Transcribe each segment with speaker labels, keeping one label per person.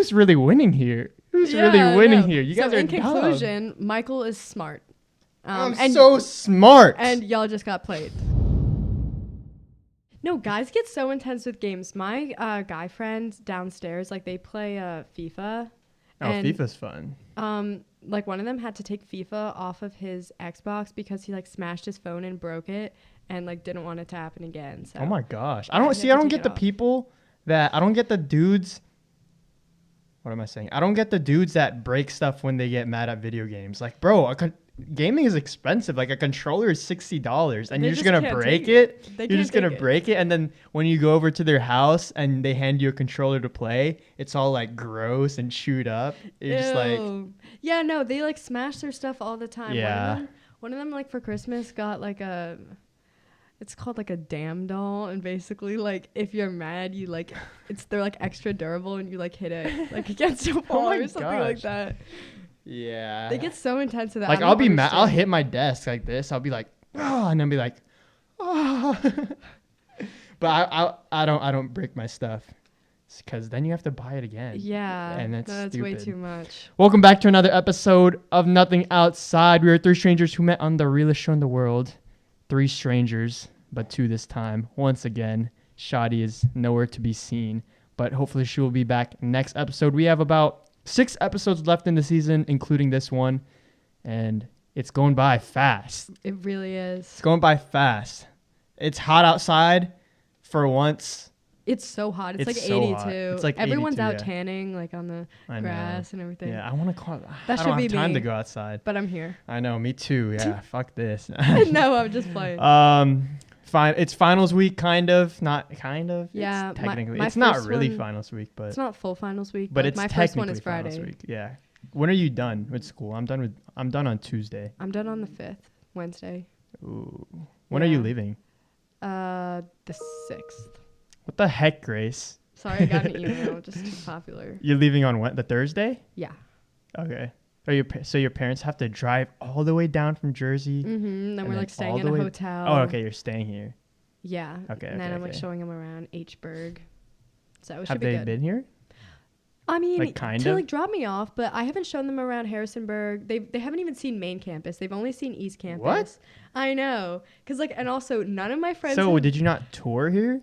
Speaker 1: who's really winning here? Who's really winning here? You guys are
Speaker 2: in
Speaker 1: dumb.
Speaker 2: conclusion, Michael is smart.
Speaker 1: I'm so smart.
Speaker 2: And y'all just got played. No, guys get so intense with games. My guy friends downstairs, like they play FIFA.
Speaker 1: Oh, FIFA's fun.
Speaker 2: Like one of them had to take FIFA off of his Xbox because he like smashed his phone and broke it and like didn't want it to happen again. So
Speaker 1: oh my gosh. I don't get the people that I don't get the dudes. What am I saying? I don't get the dudes that break stuff when they get mad at video games. Like, bro, gaming is expensive. Like a controller is $60 and you're just going to break it. You're just going to break it. And then when you go over to their house and they hand you a controller to play, it's all like gross and chewed up. You're just like,
Speaker 2: yeah, no, they like smash their stuff all the time.
Speaker 1: Yeah.
Speaker 2: One of them like for Christmas got like it's called like a damn doll, and basically like if you're mad you like they're like extra durable and you like hit it like against a wall or something like that.
Speaker 1: Yeah.
Speaker 2: They get so intense with that.
Speaker 1: Like I'll be mad. I'll hit my desk like this. I'll be like, oh, and then be like, oh. But I don't break my stuff because then you have to buy it again.
Speaker 2: Yeah.
Speaker 1: And that's stupid.
Speaker 2: Way too much.
Speaker 1: Welcome back to another episode of Nothing Outside. We are three strangers who met on the realest show in the world. 3 strangers, but 2 this time. Once again, Shadi is nowhere to be seen, but hopefully she will be back next episode. We have about 6 episodes left in the season, including this one, and it's going by fast.
Speaker 2: It really is.
Speaker 1: It's going by fast. It's hot outside for once.
Speaker 2: It's so hot. It's like
Speaker 1: so
Speaker 2: 82.
Speaker 1: hot. It's like
Speaker 2: everyone's
Speaker 1: 82,
Speaker 2: out
Speaker 1: yeah.
Speaker 2: tanning like on the grass and everything.
Speaker 1: Yeah, I want to call it.
Speaker 2: That
Speaker 1: I
Speaker 2: should
Speaker 1: don't
Speaker 2: be
Speaker 1: have time
Speaker 2: me.
Speaker 1: to go outside.
Speaker 2: But I'm here.
Speaker 1: I know, me too. Yeah, fuck this.
Speaker 2: No, I'm just playing.
Speaker 1: Fine. It's finals week, kind of. Not kind of.
Speaker 2: Yeah,
Speaker 1: it's technically.
Speaker 2: my
Speaker 1: it's not
Speaker 2: first
Speaker 1: really
Speaker 2: one,
Speaker 1: finals week, but
Speaker 2: it's not full finals week.
Speaker 1: But it's
Speaker 2: my
Speaker 1: technically
Speaker 2: first one is Friday.
Speaker 1: finals week. Yeah. When are you done with school? I'm done on Tuesday.
Speaker 2: I'm done on the 5th, Wednesday.
Speaker 1: Ooh. When are you leaving?
Speaker 2: The 6th.
Speaker 1: What the heck, Grace?
Speaker 2: Sorry, I got an email. Just too popular.
Speaker 1: You're leaving on what? The Thursday?
Speaker 2: Yeah.
Speaker 1: Okay. So your parents have to drive all the way down from Jersey?
Speaker 2: Mm-hmm. Then we're like staying in a hotel.
Speaker 1: Oh, okay. You're staying here.
Speaker 2: Yeah.
Speaker 1: Okay.
Speaker 2: And then I'm like showing them around H-Burg. So it
Speaker 1: have
Speaker 2: should be
Speaker 1: they
Speaker 2: good.
Speaker 1: been here?
Speaker 2: I mean,
Speaker 1: like
Speaker 2: to like drop me off, but I haven't shown them around Harrisonburg. They haven't even seen main campus. They've only seen East campus.
Speaker 1: What?
Speaker 2: I know. Cause like, and also none of my friends.
Speaker 1: So did you not tour here?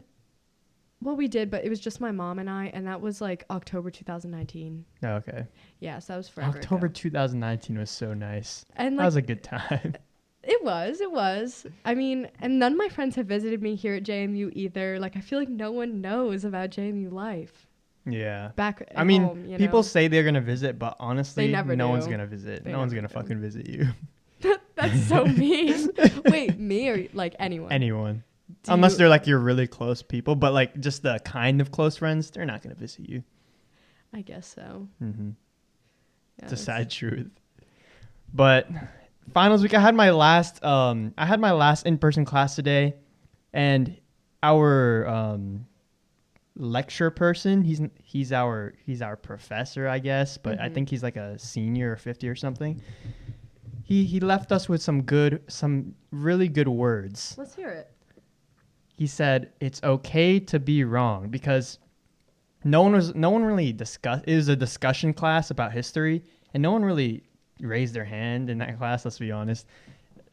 Speaker 2: Well, we did, but it was just my mom and I, and that was like October 2019.
Speaker 1: Oh, okay.
Speaker 2: Yeah, so that was forever
Speaker 1: October
Speaker 2: ago.
Speaker 1: 2019 was so nice.
Speaker 2: And like,
Speaker 1: that was a good time.
Speaker 2: It was. I mean, and none of my friends have visited me here at JMU either. Like, I feel like no one knows about JMU life.
Speaker 1: Yeah.
Speaker 2: Back at
Speaker 1: I mean,
Speaker 2: home,
Speaker 1: people say they're going to visit, but honestly,
Speaker 2: they never
Speaker 1: no
Speaker 2: do.
Speaker 1: one's going to visit. No one's going to fucking visit you.
Speaker 2: That's so mean. Wait, me or like anyone?
Speaker 1: Anyone. Unless they're like your really close people, but like just the kind of close friends, they're not going to visit you.
Speaker 2: I guess so.
Speaker 1: Mm-hmm.
Speaker 2: Yeah,
Speaker 1: it's a sad truth. But finals week, I had my last in-person class today, and our lecture person, he's our professor, I guess, but I think he's like a senior or 50 or something. He left us with some really good words.
Speaker 2: Let's hear it.
Speaker 1: He said it's okay to be wrong, because no one really discussed. It was a discussion class about history, and no one really raised their hand in that class. Let's be honest.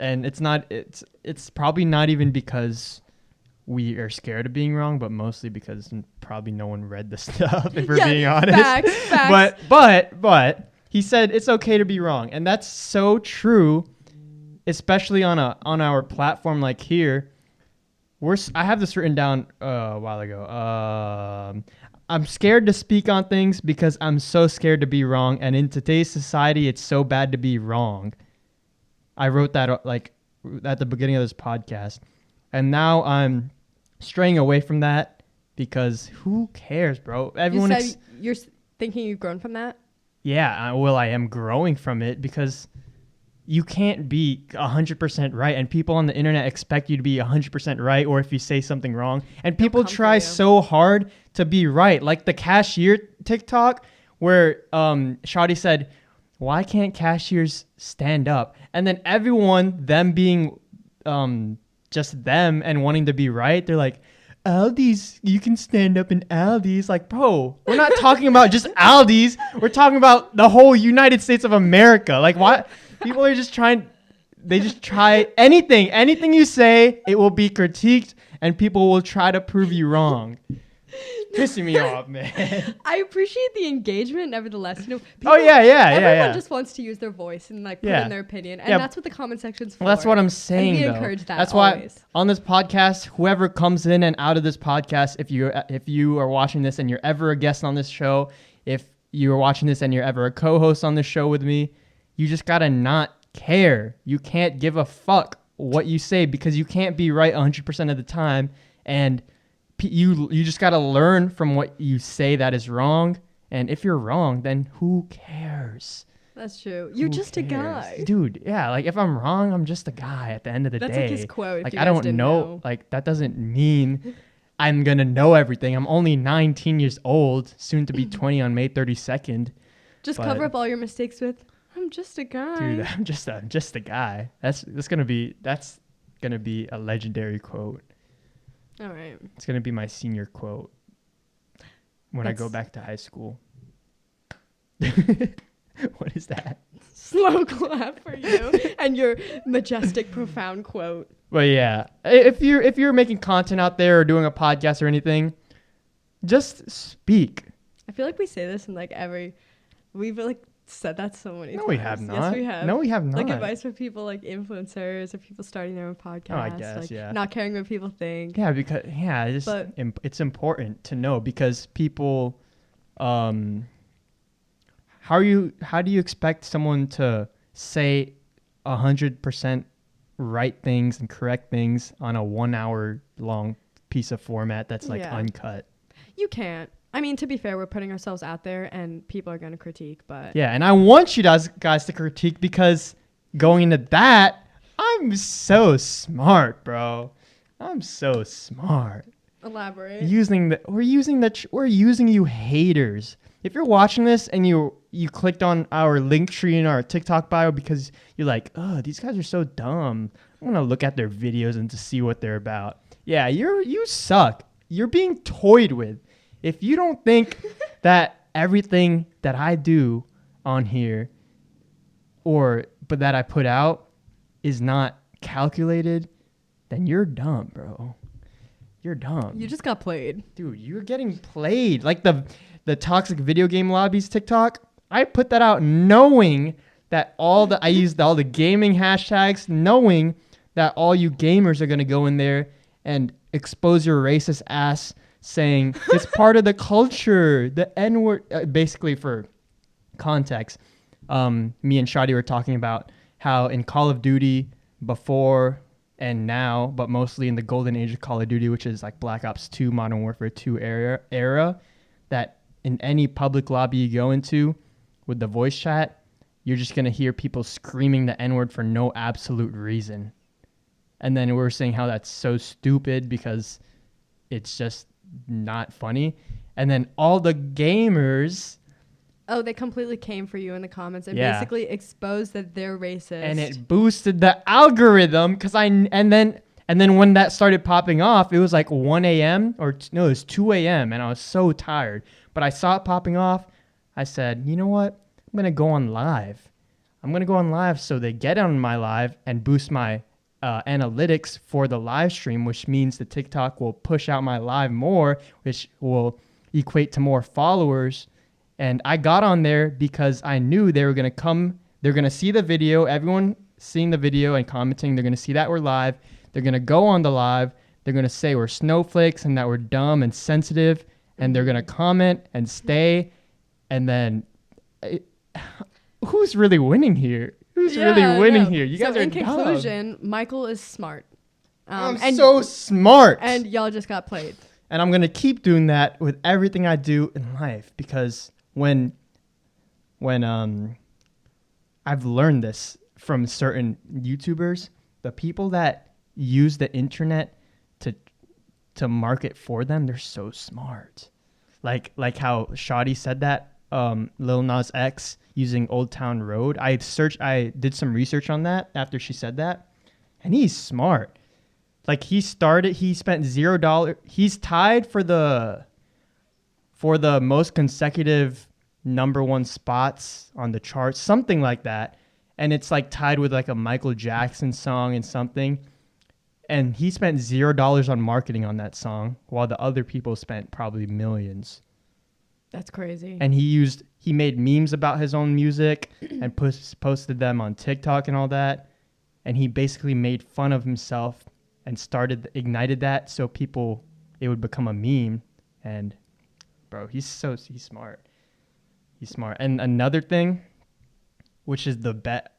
Speaker 1: And it's probably not even because we are scared of being wrong, but mostly because probably no one read the stuff. If we're being honest.
Speaker 2: Facts.
Speaker 1: But he said it's okay to be wrong, and that's so true, especially on our platform like here. I have this written down a while ago. I'm scared to speak on things because I'm so scared to be wrong. And in today's society, it's so bad to be wrong. I wrote that like at the beginning of this podcast. And now I'm straying away from that because who cares, bro? Everyone.
Speaker 2: You're thinking you've grown from that?
Speaker 1: Yeah. I am growing from it because you can't be 100% right, and people on the internet expect you to be 100% right, or if you say something wrong, and people try so hard to be right. Like the cashier TikTok where Shadi said, "Why can't cashiers stand up?" And then everyone, them being just them and wanting to be right, they're like, Aldi's, you can stand up in Aldi's. Like, bro, we're not talking about just Aldi's. We're talking about the whole United States of America. Like, why? People are just trying, they just try anything. Anything you say, it will be critiqued and people will try to prove you wrong. Pissing me off, man.
Speaker 2: I appreciate the engagement, nevertheless. You know, everyone just wants to use their voice and like put in their opinion, and that's what the comment section's for.
Speaker 1: Well, that's what I'm saying.
Speaker 2: And we
Speaker 1: though.
Speaker 2: encourage that.
Speaker 1: That's
Speaker 2: always.
Speaker 1: why on this podcast, whoever comes in and out of this podcast, if you are watching this and you're ever a guest on this show, if you are watching this and you're ever a co-host on this show with me, you just gotta not care. You can't give a fuck what you say because you can't be right 100% of the time, and you just got to learn from what you say that is wrong. And if you're wrong, then who cares?
Speaker 2: That's true. You're just a guy.
Speaker 1: Dude, yeah. Like, if I'm wrong, I'm just a guy at the end of the day.
Speaker 2: That's like his quote.
Speaker 1: Like, I don't know. Like, that doesn't mean I'm going to know everything. I'm only 19 years old, soon to be 20 on May 32nd.
Speaker 2: Just cover up all your mistakes with, I'm just a guy.
Speaker 1: Dude, I'm just a guy. That's going to be a legendary quote.
Speaker 2: All right.
Speaker 1: It's going to be my senior quote when I go back to high school. What is that?
Speaker 2: Slow clap for you and your majestic, profound quote.
Speaker 1: Well, yeah. If you're making content out there or doing a podcast or anything, just speak.
Speaker 2: I feel like we say this in like we've like said that so many times.
Speaker 1: No, we have not.
Speaker 2: Yes, we have.
Speaker 1: No, we have not.
Speaker 2: Like advice for people like influencers or people starting their own podcasts.
Speaker 1: Oh, I guess,
Speaker 2: like, not caring what people think.
Speaker 1: Yeah, because it's important to know because people, how do you expect someone to say 100% right things and correct things on a 1 hour long piece of format that's like uncut? You
Speaker 2: can't. I mean, to be fair, we're putting ourselves out there and people are going to critique, but...
Speaker 1: Yeah, and I want you guys to critique because going into that, I'm so smart, bro. I'm so smart.
Speaker 2: Elaborate.
Speaker 1: We're using you haters. If you're watching this and you clicked on our link tree in our TikTok bio because you're like, oh, these guys are so dumb. I want to look at their videos and to see what they're about. Yeah, you suck. You're being toyed with. If you don't think that everything that I do on here but that I put out is not calculated, then you're dumb, bro. You're dumb.
Speaker 2: You just got played.
Speaker 1: Dude, you're getting played. Like the toxic video game lobbies TikTok, I put that out knowing that I used all the gaming hashtags, knowing that all you gamers are going to go in there and expose your racist ass saying it's part of the culture, the N-word, basically for context. Me and Shadi were talking about how in Call of Duty before and now, but mostly in the golden age of Call of Duty, which is like Black Ops 2, Modern Warfare 2 era, that in any public lobby you go into with the voice chat, you're just going to hear people screaming the N-word for no absolute reason. And then we're saying how that's so stupid because it's just not funny. And then all the gamers...
Speaker 2: Oh, they completely came for you in the comments and basically exposed that they're racist.
Speaker 1: And it boosted the algorithm and then when that started popping off, it was like 1 a.m. It was 2 a.m. and I was so tired. But I saw it popping off. I said, you know what? I'm going to go on live. So they get on my live and boost my analytics for the live stream, which means the TikTok will push out my live more, which will equate to more followers. And I got on there because I knew they were going to come. They're going to see the video. Everyone seeing the video and commenting, they're going to see that we're live. They're going to go on the live. They're going to say we're snowflakes and that we're dumb and sensitive. And they're going to comment and stay. And then who's really winning here? Who's really winning here? You guys are dumb.
Speaker 2: In conclusion, Michael is smart.
Speaker 1: I'm so smart.
Speaker 2: And y'all just got played.
Speaker 1: And I'm going to keep doing that with everything I do in life because when I've learned this from certain YouTubers, the people that use the internet to market for them, they're so smart. Like how Shadi said that, Lil Nas X using Old Town Road. I did some research on that after she said that, and he's smart. Like he spent $0. He's tied for the most consecutive number one spots on the charts, something like that. And it's like tied with like a Michael Jackson song and something. And he spent $0 on marketing on that song, while the other people spent probably millions.
Speaker 2: That's crazy.
Speaker 1: And he made memes about his own music and posted them on TikTok and all that. And he basically made fun of himself and ignited that so it would become a meme. And bro, he's smart. He's smart. And another thing, which is the bet,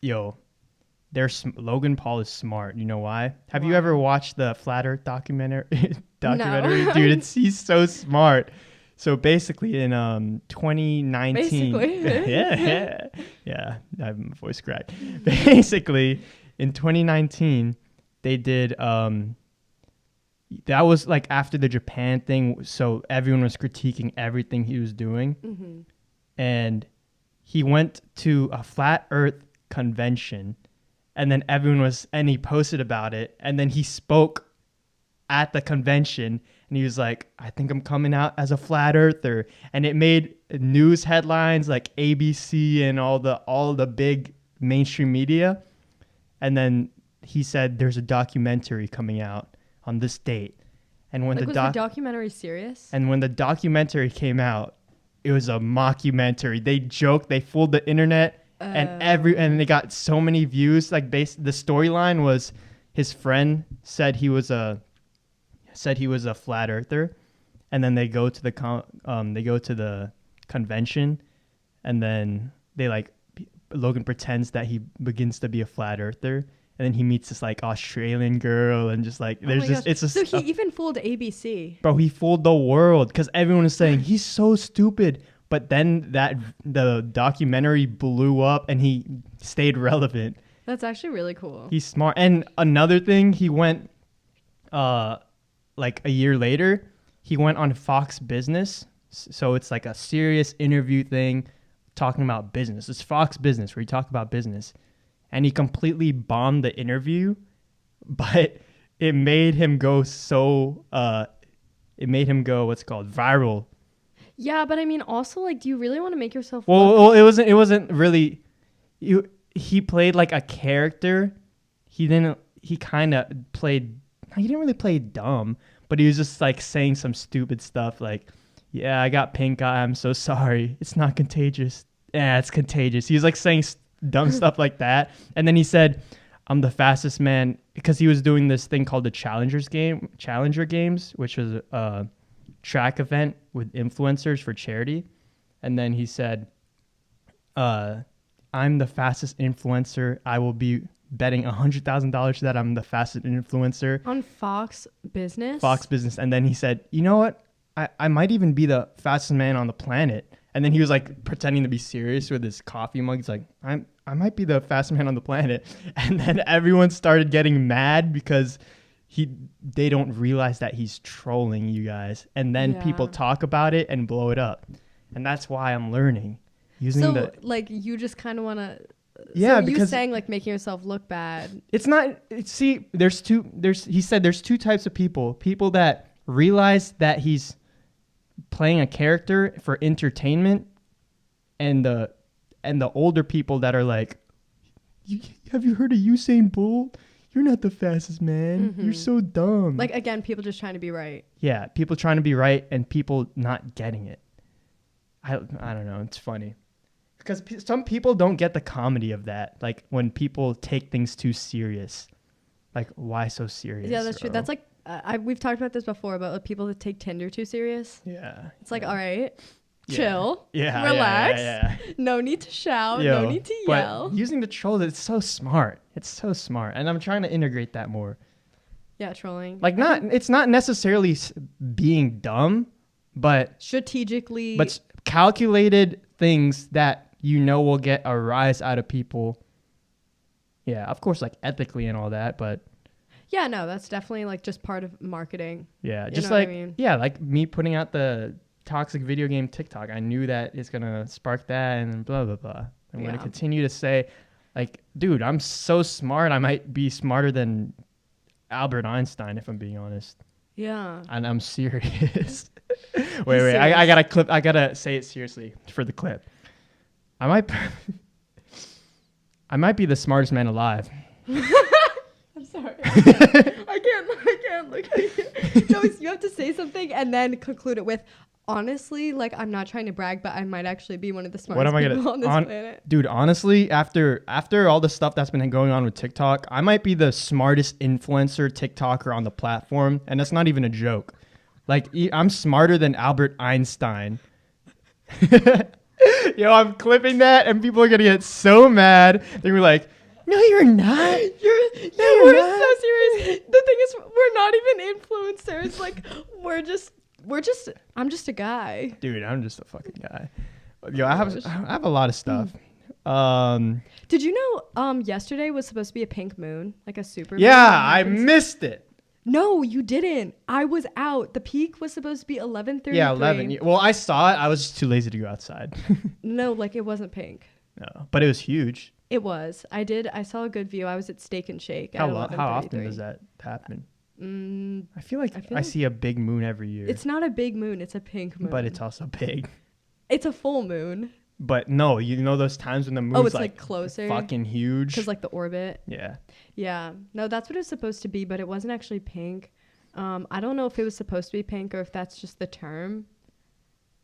Speaker 1: Logan Paul is smart. You know why? Have you ever watched the Flat Earth documentary?
Speaker 2: No.
Speaker 1: Dude, he's so smart. So basically in 2019, yeah, I have my voice cracked. Basically in 2019, they did that was like after the Japan thing, so everyone was critiquing everything he was doing.
Speaker 2: Mm-hmm.
Speaker 1: And he went to a Flat Earth convention, and then he posted about it, and then he spoke at the convention, and he was like, I think I'm coming out as a flat earther. And it made news headlines like ABC and all the big mainstream media. And then he said there's a documentary coming out on this date. And when
Speaker 2: was the documentary serious?
Speaker 1: And when the documentary came out, it was a mockumentary. They joked, they fooled the internet, and they got so many views. Like the storyline was his friend said he was a flat earther, and then they go to the convention, and then Logan pretends that he begins to be a flat earther. And then he meets this like Australian girl, and just like
Speaker 2: So he even fooled ABC.
Speaker 1: Bro, he fooled the world because everyone is saying he's so stupid. But then the documentary blew up and he stayed relevant.
Speaker 2: That's actually really cool.
Speaker 1: He's smart. And another thing, he went like a year later, he went on Fox Business. So it's like a serious interview thing talking about business. It's Fox Business where you talk about business. And he completely bombed the interview, but it made him go what's called viral.
Speaker 2: Yeah, but I mean, also, like, do you really want to make yourself?
Speaker 1: Well, it wasn't really. He played like a character. He didn't really play dumb, but he was just like saying some stupid stuff like, "Yeah, I got pink eye. I'm so sorry. It's not contagious. Yeah, it's contagious." He was like saying dumb stuff like that. And then he said, I'm the fastest man, because he was doing this thing called the Challenger Games, which was a track event with influencers for charity. And then he said, I'm the fastest influencer. I will be betting $100,000 that I'm the fastest influencer.
Speaker 2: On Fox Business?
Speaker 1: Fox Business. And then he said, you know what? I might even be the fastest man on the planet. And then he was like pretending to be serious with his coffee mug. He's like, I might be the fastest man on the planet. And then everyone started getting mad because they don't realize that he's trolling you guys. And then people talk about it and blow it up. And that's why I'm learning.
Speaker 2: Like, you just kind of want to...
Speaker 1: Yeah,
Speaker 2: so
Speaker 1: because...
Speaker 2: you saying, like, making yourself look bad.
Speaker 1: It's not... See, he said there's two types of people. People that realize that he's playing a character for entertainment, and the older people that are like, have you heard of Usain Bolt? You're not the fastest man. Mm-hmm. You're so dumb.
Speaker 2: Like, again, people just trying to be right.
Speaker 1: Yeah, people trying to be right and people not getting it. I don't know. It's funny. Because some people don't get the comedy of that. Like, when people take things too serious. Like, why so serious?
Speaker 2: Yeah, that's true. That's like, we've talked about this before, about people that take Tinder too serious.
Speaker 1: Yeah.
Speaker 2: It's like, all right, chill.
Speaker 1: Yeah.
Speaker 2: Relax.
Speaker 1: Yeah.
Speaker 2: No need to shout. No need to yell.
Speaker 1: But using the trolls, it's so smart. It's so smart. And I'm trying to integrate that more.
Speaker 2: Yeah, trolling.
Speaker 1: Like, it's not necessarily being dumb, but...
Speaker 2: strategically...
Speaker 1: But calculated things that will get a rise out of people. Yeah, of course, like ethically and all that, but...
Speaker 2: Yeah, no, that's definitely like just part of marketing.
Speaker 1: Yeah, just like, yeah, like me putting out the toxic video game TikTok. I knew that it's going to spark that and blah, blah, blah. I'm going to continue to say, like, dude, I'm so smart. I might be smarter than Albert Einstein, if I'm being honest.
Speaker 2: Yeah.
Speaker 1: And I'm serious. wait,
Speaker 2: Serious.
Speaker 1: I gotta say it seriously for the clip. I might be the smartest man alive.
Speaker 2: I'm sorry. I can't look at you. No, you have to say something and then conclude it with, honestly, like, I'm not trying to brag, but I might actually be one of the smartest people on this planet.
Speaker 1: Dude, honestly, after all the stuff that's been going on with TikTok, I might be the smartest influencer TikToker on the platform, and that's not even a joke. Like, I'm smarter than Albert Einstein. Yo, I'm clipping that, and people are gonna get so mad. They're like, "No, you're not.
Speaker 2: We're so serious. The thing is, we're not even influencers. Like, I'm just a guy.
Speaker 1: Dude, I'm just a fucking guy. Yo, I have a lot of stuff.
Speaker 2: Did you know yesterday was supposed to be a pink moon, like a super moon?
Speaker 1: Yeah, I missed it.
Speaker 2: No, you didn't. I was out. The peak was supposed to be 11:30.
Speaker 1: Yeah, 11. Well, I saw it. I was just too lazy to go outside.
Speaker 2: No, like it wasn't pink.
Speaker 1: No, but it was huge.
Speaker 2: It was. I saw a good view. I was at Steak and Shake.
Speaker 1: How often does that happen? I feel like I see a big moon every year.
Speaker 2: It's not a big moon. It's a pink moon.
Speaker 1: But it's also big.
Speaker 2: It's a full moon.
Speaker 1: But no, you know those times when the moon's
Speaker 2: like closer,
Speaker 1: fucking huge.
Speaker 2: Because like the orbit.
Speaker 1: Yeah.
Speaker 2: Yeah. No, that's what it was supposed to be, but it wasn't actually pink. I don't know if it was supposed to be pink or if that's just the term,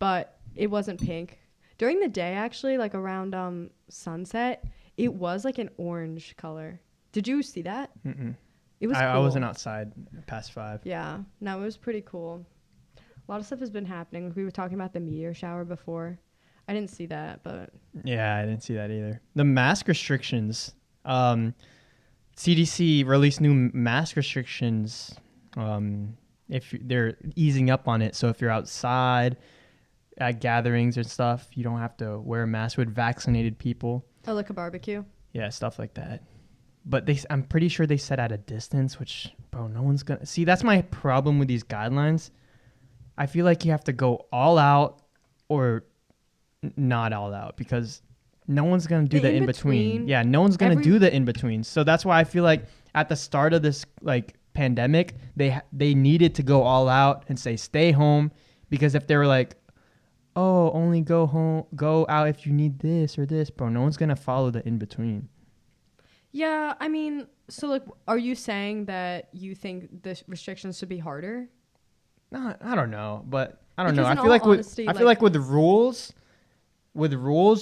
Speaker 2: but it wasn't pink. During the day, actually, like around sunset, it was like an orange color. Did you see that?
Speaker 1: Mm-mm.
Speaker 2: It was cool.
Speaker 1: I wasn't outside past 5.
Speaker 2: Yeah. No, it was pretty cool. A lot of stuff has been happening. We were talking about the meteor shower before. I didn't see that, but...
Speaker 1: Yeah, I didn't see that either. The mask restrictions. CDC released new mask restrictions. If they're easing up on it. So if you're outside at gatherings or stuff, you don't have to wear a mask with vaccinated people.
Speaker 2: Oh, like a barbecue?
Speaker 1: Yeah, stuff like that. But I'm pretty sure they said at a distance, which, bro, no one's going to... See, that's my problem with these guidelines. I feel like you have to go all out or not all out because no one's going to do the in-between. Yeah, no one's going to do the in-between. So that's why I feel like at the start of this like pandemic, they needed to go all out and say stay home, because if they were like, oh, only go out if you need this or this, bro, no one's going to follow the in-between.
Speaker 2: Yeah, I mean, so like, are you saying that you think the restrictions should be harder?
Speaker 1: No, I don't know, but I don't
Speaker 2: because
Speaker 1: know. I feel like with the rules,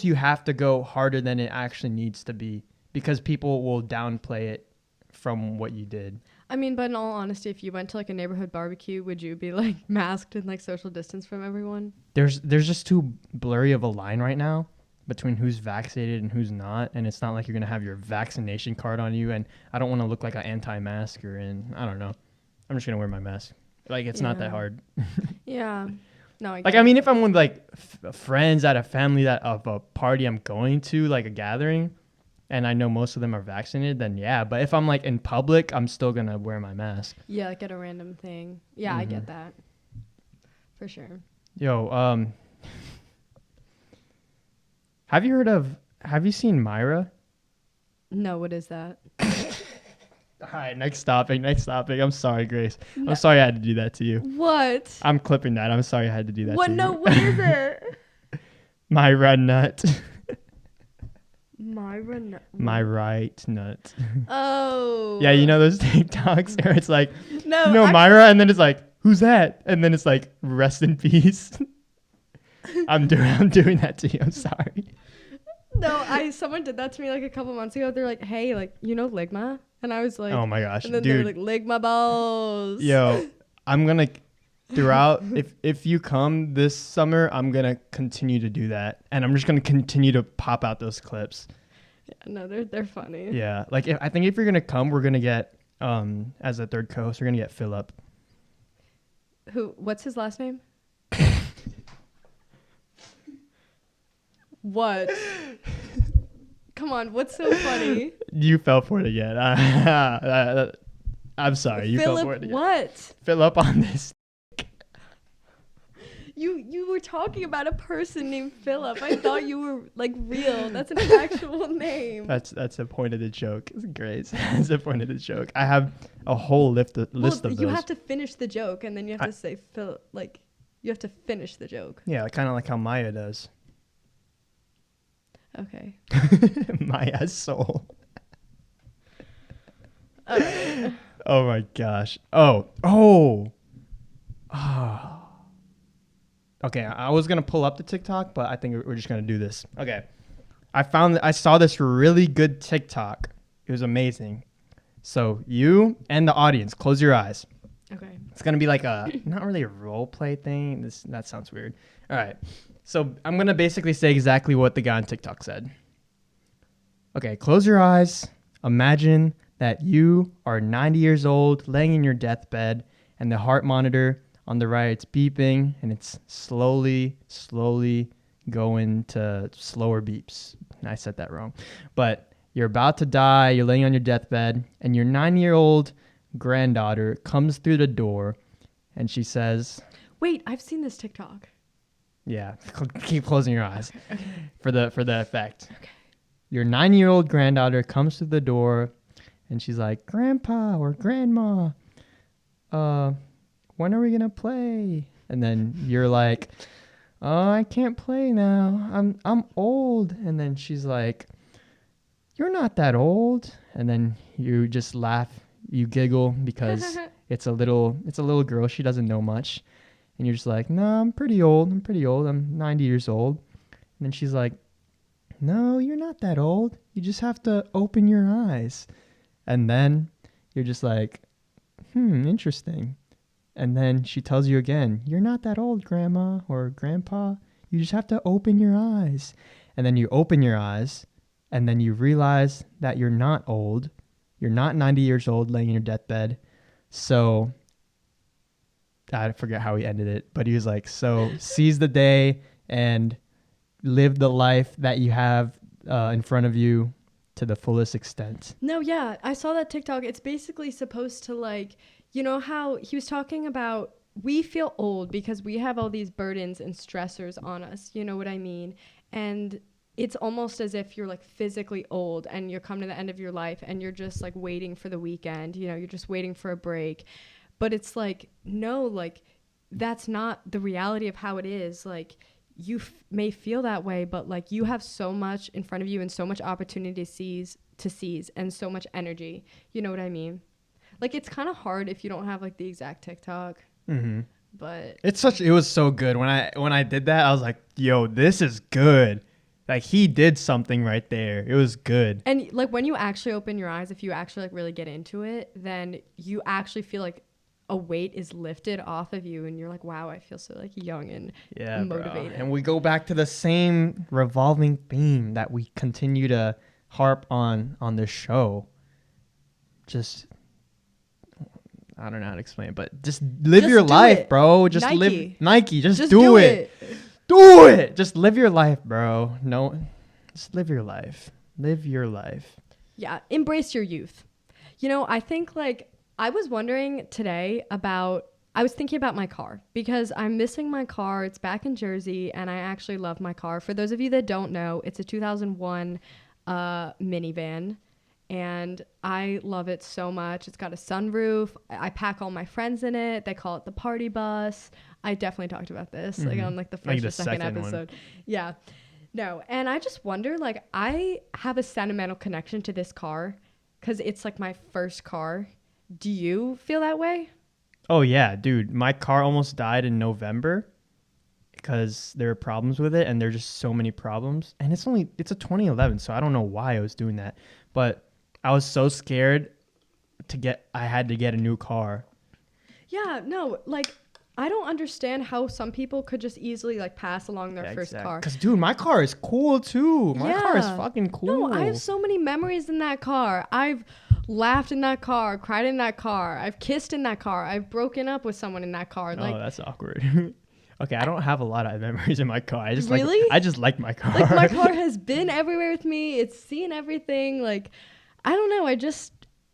Speaker 1: you have to go harder than it actually needs to be, because people will downplay it from what you did.
Speaker 2: I mean, but in all honesty, if you went to like a neighborhood barbecue, would you be like masked and like social distance from everyone?
Speaker 1: There's just too blurry of a line right now between who's vaccinated and who's not, and it's not like you're gonna have your vaccination card on you, and I don't want to look like an anti-masker, and I don't know. I'm just gonna wear my mask. Like, it's not that hard.
Speaker 2: Yeah. No,
Speaker 1: I mean, if I'm with like friends at a family of a party I'm going to, like a gathering, and I know most of them are vaccinated, then yeah. But if I'm like in public, I'm still gonna wear my mask.
Speaker 2: Yeah, like at a random thing. Yeah, I get that. For sure.
Speaker 1: Yo, have you seen Myra?
Speaker 2: No, what is that?
Speaker 1: All right, next topic. I'm sorry, Grace. No. I'm sorry I had to do that to you.
Speaker 2: What?
Speaker 1: I'm clipping that. I'm sorry I had to do that to you.
Speaker 2: No, what is it?
Speaker 1: Myra nut.
Speaker 2: Myra nut.
Speaker 1: My right nut.
Speaker 2: Oh.
Speaker 1: Yeah, you know those TikToks where it's like,
Speaker 2: no,
Speaker 1: Myra, and then it's like, who's that? And then it's like, rest in peace. I'm doing that to you. I'm sorry.
Speaker 2: No, someone did that to me like a couple months ago. They're like, hey, like, you know Ligma? And I was like,
Speaker 1: oh my gosh,
Speaker 2: and then
Speaker 1: dude.
Speaker 2: they were like, Ligma balls.
Speaker 1: Yo, I'm gonna throughout if you come this summer, I'm gonna continue to do that, and I'm just gonna continue to pop out those clips.
Speaker 2: Yeah, no, they're funny.
Speaker 1: Yeah, like I think if you're gonna come, we're gonna get as a third co-host, we're gonna get Philip.
Speaker 2: What's his last name? What? Come on, what's so funny?
Speaker 1: You fell for it again. I'm sorry. You fell for it again.
Speaker 2: What?
Speaker 1: Fill up on this.
Speaker 2: You were talking about a person named Philip. I thought you were like real. That's an actual name.
Speaker 1: That's the point of the joke. It's great. That's the point of the joke. I have a whole list of those.
Speaker 2: You have to finish the joke, and then you have to say Philip. Like, you have to finish the joke.
Speaker 1: Yeah, kind of like how Maya does.
Speaker 2: Okay.
Speaker 1: Maya's soul.
Speaker 2: All right.
Speaker 1: Oh my gosh. Oh. Okay, I was gonna pull up the TikTok, but I think we're just gonna do this. Okay, I saw this really good TikTok. It was amazing. So you and the audience, close your eyes.
Speaker 2: Okay.
Speaker 1: It's gonna be like a not really a role play thing. That sounds weird. All right, so I'm gonna basically say exactly what the guy on TikTok said. Okay, close your eyes. Imagine that you are 90 years old, laying in your deathbed, and the heart monitor on the right, it's beeping, and it's slowly going to slower beeps. I said that wrong. But you're about to die, you're laying on your deathbed, and your 9-year-old granddaughter comes through the door, and she says...
Speaker 2: Wait, I've seen this TikTok.
Speaker 1: Yeah, keep closing your eyes
Speaker 2: Okay.
Speaker 1: for the effect.
Speaker 2: Okay.
Speaker 1: Your 9-year-old granddaughter comes through the door, and she's like, Grandpa or Grandma, when are we gonna play? And then you're like, oh, I can't play now. I'm old. And then she's like, you're not that old. And then you just laugh, you giggle because it's a little girl. She doesn't know much. And you're just like, no, I'm pretty old. I'm 90 years old. And then she's like, no, you're not that old. You just have to open your eyes. And then you're just like, interesting. And then she tells you again, you're not that old, Grandma or Grandpa. You just have to open your eyes. And then you open your eyes, and then you realize that you're not old. You're not 90 years old laying in your deathbed. So, I forget how he ended it, but he was like, so seize the day and live the life that you have in front of you to the fullest extent.
Speaker 2: No, yeah, I saw that TikTok. It's basically supposed to like... You know how he was talking about we feel old because we have all these burdens and stressors on us. You know what I mean? And it's almost as if you're like physically old and you're coming to the end of your life and you're just like waiting for the weekend. You know, you're just waiting for a break. But it's like, no, like that's not the reality of how it is. Like you may feel that way, but like you have so much in front of you and so much opportunity to seize and so much energy. You know what I mean? Like, it's kind of hard if you don't have, like, the exact TikTok.
Speaker 1: Mm-hmm.
Speaker 2: But...
Speaker 1: It was so good. When I did that, I was like, yo, this is good. Like, he did something right there. It was good.
Speaker 2: And, like, when you actually open your eyes, if you actually, like, really get into it, then you actually feel like a weight is lifted off of you. And you're like, wow, I feel so, like, young and motivated.
Speaker 1: Bro. And we go back to the same revolving theme that we continue to harp on this show. Just... I don't know how to explain it, but just live your life, bro. Just live Nike. Just do it. Do it. Just live your life, bro. No, just live your life. Live your life.
Speaker 2: Yeah. Embrace your youth. You know, I think like I was wondering today I was thinking about my car because I'm missing my car. It's back in Jersey and I actually love my car. For those of you that don't know, it's a 2001 minivan. And I love it so much. It's got a sunroof. I pack all my friends in it. They call it the party bus. I definitely talked about this like on like the first or second episode. One. Yeah. No. And I just wonder, like, I have a sentimental connection to this car because it's like my first car. Do you feel that way?
Speaker 1: Oh, yeah, dude. My car almost died in November because there were problems with it. And there are just so many problems. And it's a 2011. So I don't know why I was doing that. But I was so scared I had to get a new car. Yeah,
Speaker 2: no, like, I don't understand how some people could just easily, like, pass along their first car.
Speaker 1: Because, dude, my car is cool, too. My car is fucking cool.
Speaker 2: No, I have so many memories in that car. I've laughed in that car, cried in that car. I've kissed in that car. I've broken up with someone in that car.
Speaker 1: Oh, that's awkward. Okay, I don't have a lot of memories in my car. I just like my car.
Speaker 2: Like, my car has been everywhere with me. It's seen everything. Like, I don't know.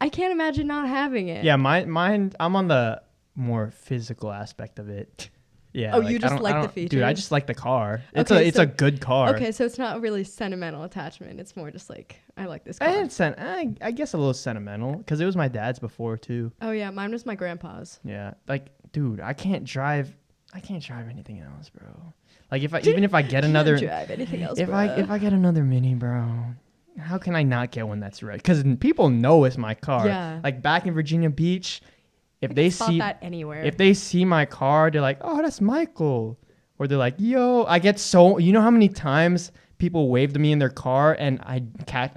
Speaker 2: I can't imagine not having it.
Speaker 1: Yeah, mine. I'm on the more physical aspect of it. Yeah.
Speaker 2: Oh, you just like the
Speaker 1: Dude, I
Speaker 2: features?
Speaker 1: just like the car.
Speaker 2: Okay,
Speaker 1: It's
Speaker 2: so-
Speaker 1: a good car.
Speaker 2: Okay, so it's not really sentimental attachment. It's more just like I like this car.
Speaker 1: I guess a little sentimental because it was my dad's before too.
Speaker 2: Oh yeah, mine was my grandpa's.
Speaker 1: Yeah, like, dude, I can't drive anything else, bro. Like, even if I get another,
Speaker 2: drive anything else,
Speaker 1: if
Speaker 2: bro.
Speaker 1: I get another Mini, bro, how can I not get one that's red? Because people know it's my car.
Speaker 2: Yeah.
Speaker 1: Like back in Virginia Beach, if
Speaker 2: I
Speaker 1: they
Speaker 2: can spot
Speaker 1: see
Speaker 2: that anywhere.
Speaker 1: if they see my car, they're like, oh, that's Michael, or they're like, yo, I get so, you know how many times people wave to me in their car and I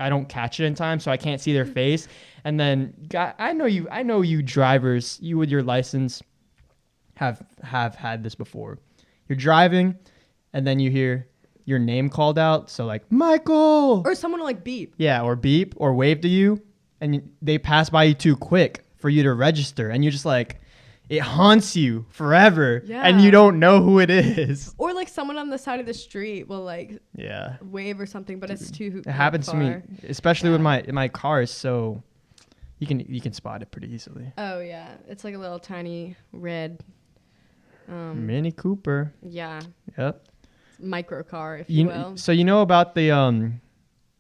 Speaker 1: don't catch it in time, so I can't see their face. And then I know you drivers, you with your license have had this before. You're driving and then you hear your name called out, so like Michael,
Speaker 2: or someone will like beep.
Speaker 1: yeah, or beep or wave to you, and they pass by you too quick for you to register, and you're just like, it haunts you forever, and you
Speaker 2: Yeah.
Speaker 1: don't know who it is.
Speaker 2: Or like someone on the side of the street will like
Speaker 1: Yeah,
Speaker 2: wave or something, but it's too
Speaker 1: it happens to me,
Speaker 2: far.
Speaker 1: especially with
Speaker 2: Yeah.
Speaker 1: my car is so you can spot it pretty easily.
Speaker 2: Oh yeah, it's like a little tiny red.
Speaker 1: Mini Cooper.
Speaker 2: Yeah,
Speaker 1: Yep.
Speaker 2: micro car, if you will.
Speaker 1: So you know about the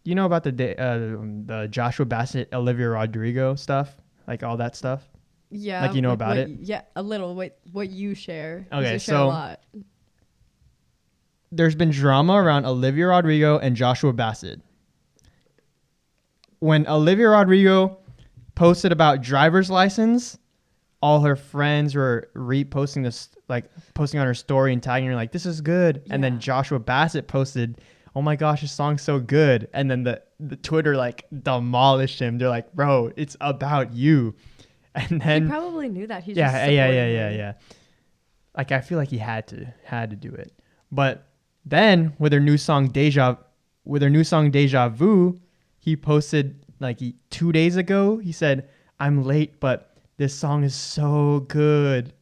Speaker 1: the Joshua Bassett, Olivia Rodrigo stuff, like all that stuff.
Speaker 2: Yeah,
Speaker 1: like, you know about
Speaker 2: what,
Speaker 1: it?
Speaker 2: Yeah, a little. What you share? 'cause
Speaker 1: Okay,
Speaker 2: you share a
Speaker 1: so-
Speaker 2: lot.
Speaker 1: There's been drama around Olivia Rodrigo and Joshua Bassett. When Olivia Rodrigo posted about driver's license, all her friends were reposting this, like posting on her story and tagging her like, this is good. And then
Speaker 2: Yeah.
Speaker 1: Joshua Bassett posted, oh my gosh, this song's so good. And then the Twitter like demolished him. They're like, bro, it's about you. And
Speaker 2: He
Speaker 1: then
Speaker 2: probably knew that. He's
Speaker 1: yeah,
Speaker 2: just
Speaker 1: yeah,
Speaker 2: supporting
Speaker 1: yeah,
Speaker 2: her.
Speaker 1: yeah. Like, I feel like he had to do it. But then with her new song Deja Vu, he posted like 2 days ago. He said, "I'm late, but this song is so good."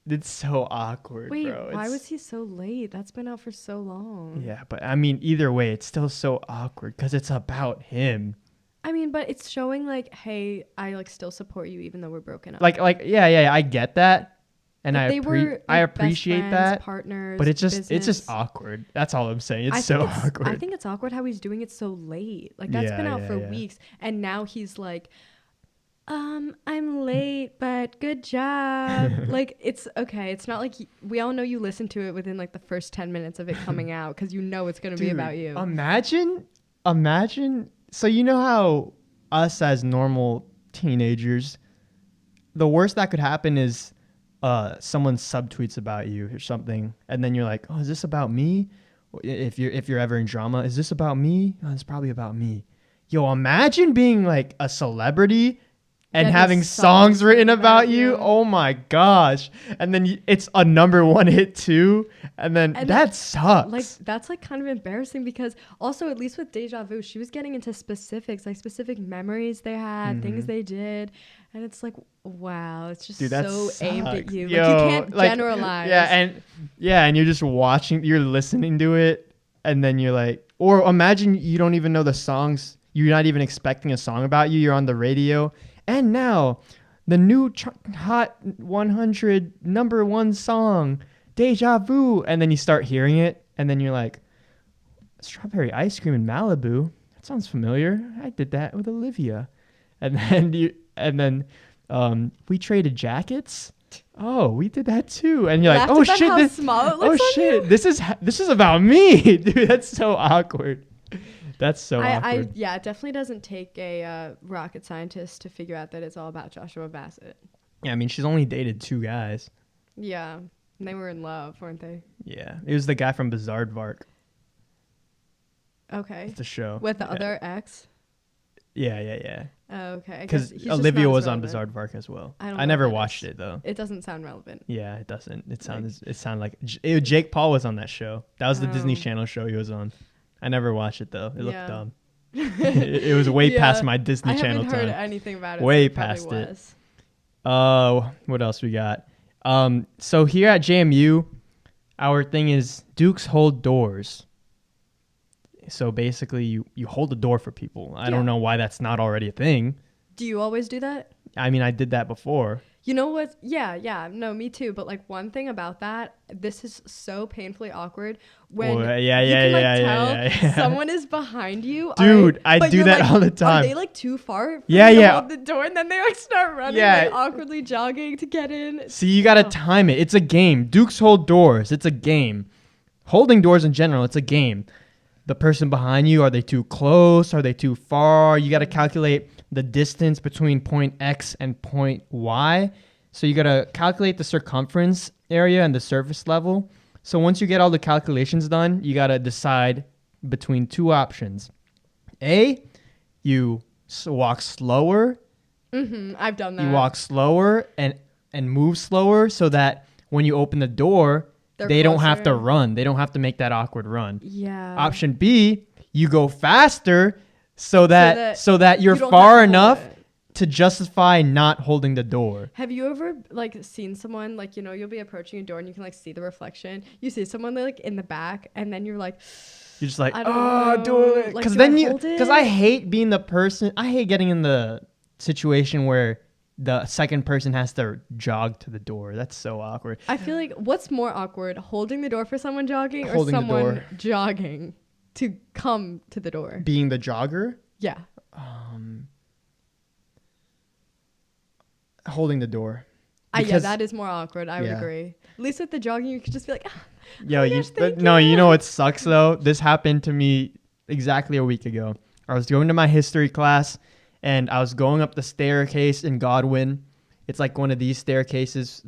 Speaker 1: It's so awkward,
Speaker 2: Wait,
Speaker 1: bro.
Speaker 2: why was he so late? That's been out for so long.
Speaker 1: Yeah, but I mean, either way, it's still so awkward because it's about him.
Speaker 2: I mean, but it's showing like, hey, I like still support you even though we're broken up.
Speaker 1: Like, yeah, I get that, and
Speaker 2: But
Speaker 1: I
Speaker 2: they were, like,
Speaker 1: I
Speaker 2: best
Speaker 1: appreciate
Speaker 2: friends,
Speaker 1: that.
Speaker 2: partners,
Speaker 1: But it's just
Speaker 2: business.
Speaker 1: awkward. That's all I'm saying. It's
Speaker 2: I
Speaker 1: so
Speaker 2: think
Speaker 1: awkward.
Speaker 2: I think it's awkward how he's doing it so late. Like that's been out for
Speaker 1: Yeah.
Speaker 2: weeks, and now he's like, I'm late, but good job. Like it's okay. It's not like we all know you listen to it within like the first 10 minutes of it coming out because you know it's gonna be
Speaker 1: Dude,
Speaker 2: about you.
Speaker 1: Imagine. So you know how us as normal teenagers, the worst that could happen is someone subtweets about you or something, and then you're like, oh, is this about me? If you're ever in drama, is this about me? Oh, it's probably about me. Yo, imagine being like a celebrity and
Speaker 2: Getting
Speaker 1: having songs written about you. Oh my gosh. And then it's a #1 hit too. And then
Speaker 2: And
Speaker 1: that sucks.
Speaker 2: Like that's like kind of embarrassing because also at least with Deja Vu, she was getting into specifics, like specific memories they had, things they did, and it's like, wow, it's just
Speaker 1: Dude, that
Speaker 2: so aimed at
Speaker 1: sucks.
Speaker 2: you.
Speaker 1: Yo,
Speaker 2: like you can't
Speaker 1: like,
Speaker 2: generalize.
Speaker 1: and you're just watching, you're listening to it, and then you're like, or imagine you don't even know the songs, you're not even expecting a song about you, you're on the radio, and now the new Hot 100 #1 song, Deja Vu, and then you start hearing it, and then you're like, strawberry ice cream in Malibu, that sounds familiar, I did that with Olivia. And then we traded jackets. Oh, we did that too. And you're like,
Speaker 2: Laughed
Speaker 1: oh
Speaker 2: about
Speaker 1: shit,
Speaker 2: how small it looks on
Speaker 1: shit,
Speaker 2: you?
Speaker 1: this is about me, dude. That's so awkward. That's so
Speaker 2: I
Speaker 1: awkward.
Speaker 2: yeah, it definitely doesn't take a rocket scientist to figure out that it's all about Joshua Bassett.
Speaker 1: Yeah, I mean, she's only dated 2 guys.
Speaker 2: Yeah, and they were in love, weren't they?
Speaker 1: Yeah, it was the guy from Bizaardvark.
Speaker 2: Okay.
Speaker 1: It's a show.
Speaker 2: With the
Speaker 1: Yeah.
Speaker 2: other ex.
Speaker 1: Yeah.
Speaker 2: Oh, okay.
Speaker 1: Because
Speaker 2: He's just
Speaker 1: Olivia
Speaker 2: not as
Speaker 1: was on
Speaker 2: relevant.
Speaker 1: Bizaardvark as well.
Speaker 2: I don't know
Speaker 1: I
Speaker 2: what
Speaker 1: never
Speaker 2: that
Speaker 1: watched
Speaker 2: is.
Speaker 1: it though.
Speaker 2: It doesn't sound relevant.
Speaker 1: Yeah, it doesn't. It sounded like Jake Paul was on that show. That was the Disney
Speaker 2: Oh.
Speaker 1: Channel show he was on. I never watched it though. It looked
Speaker 2: Yeah.
Speaker 1: dumb. It was way past
Speaker 2: Yeah,
Speaker 1: my Disney
Speaker 2: I
Speaker 1: Channel
Speaker 2: haven't heard
Speaker 1: time.
Speaker 2: anything about it.
Speaker 1: Way
Speaker 2: so probably
Speaker 1: past it.
Speaker 2: was.
Speaker 1: What else we got? So here at JMU, our thing is Dukes hold doors. So basically, you hold the door for people. I
Speaker 2: Yeah.
Speaker 1: don't know why that's not already a thing.
Speaker 2: Do you always do that?
Speaker 1: I mean, I did that before.
Speaker 2: You know what? Yeah. No, me too. But like one thing about that, this is so painfully awkward when
Speaker 1: Yeah,
Speaker 2: you can like
Speaker 1: yeah,
Speaker 2: tell
Speaker 1: yeah.
Speaker 2: someone is behind you.
Speaker 1: Dude, I
Speaker 2: but
Speaker 1: do
Speaker 2: you're
Speaker 1: that
Speaker 2: like,
Speaker 1: all the
Speaker 2: Are
Speaker 1: time.
Speaker 2: they like too far? For
Speaker 1: Yeah,
Speaker 2: you to
Speaker 1: yeah.
Speaker 2: hold the door, and then they like start running,
Speaker 1: Yeah.
Speaker 2: like awkwardly jogging to get in.
Speaker 1: See, you gotta
Speaker 2: Oh.
Speaker 1: time it. It's a game. Dukes hold doors. It's a game. Holding doors in general, it's a game. The person behind you, are they too close? Are they too far? You gotta calculate the distance between point X and point Y. So you gotta calculate the circumference area and the surface level. So once you get all the calculations done, you gotta decide between two options. A, you walk slower.
Speaker 2: I've done that.
Speaker 1: You walk slower and move slower so that when you open the door, they don't have to run. They don't have to make that awkward run.
Speaker 2: Yeah.
Speaker 1: Option B, you go faster so that you're
Speaker 2: you don't
Speaker 1: far
Speaker 2: have to hold
Speaker 1: enough
Speaker 2: it.
Speaker 1: to justify not holding the door.
Speaker 2: Have you ever like seen someone like, you know, you'll be approaching a door and you can like see the reflection. You see someone like in the back and then you're like,
Speaker 1: You're just like,
Speaker 2: I don't
Speaker 1: oh,
Speaker 2: know.
Speaker 1: do it.
Speaker 2: Like,
Speaker 1: Because
Speaker 2: do
Speaker 1: then
Speaker 2: I hold it?
Speaker 1: I hate being the person. I hate getting in the situation where the second person has to jog to the door. That's so awkward.
Speaker 2: I feel like what's more awkward, holding the door for someone jogging
Speaker 1: Holding
Speaker 2: or
Speaker 1: the
Speaker 2: someone
Speaker 1: door.
Speaker 2: jogging to come to the door?
Speaker 1: Being the jogger,
Speaker 2: Yeah.
Speaker 1: holding the door.
Speaker 2: Yeah,
Speaker 1: Because-
Speaker 2: that is more awkward. I would
Speaker 1: Yeah.
Speaker 2: agree. At least with the jogging, you could just be like,
Speaker 1: Yo,
Speaker 2: my gosh, thank
Speaker 1: you know what sucks though? This happened to me exactly a week ago. I was going to my history class and I was going up the staircase in Godwin. It's like one of these staircases,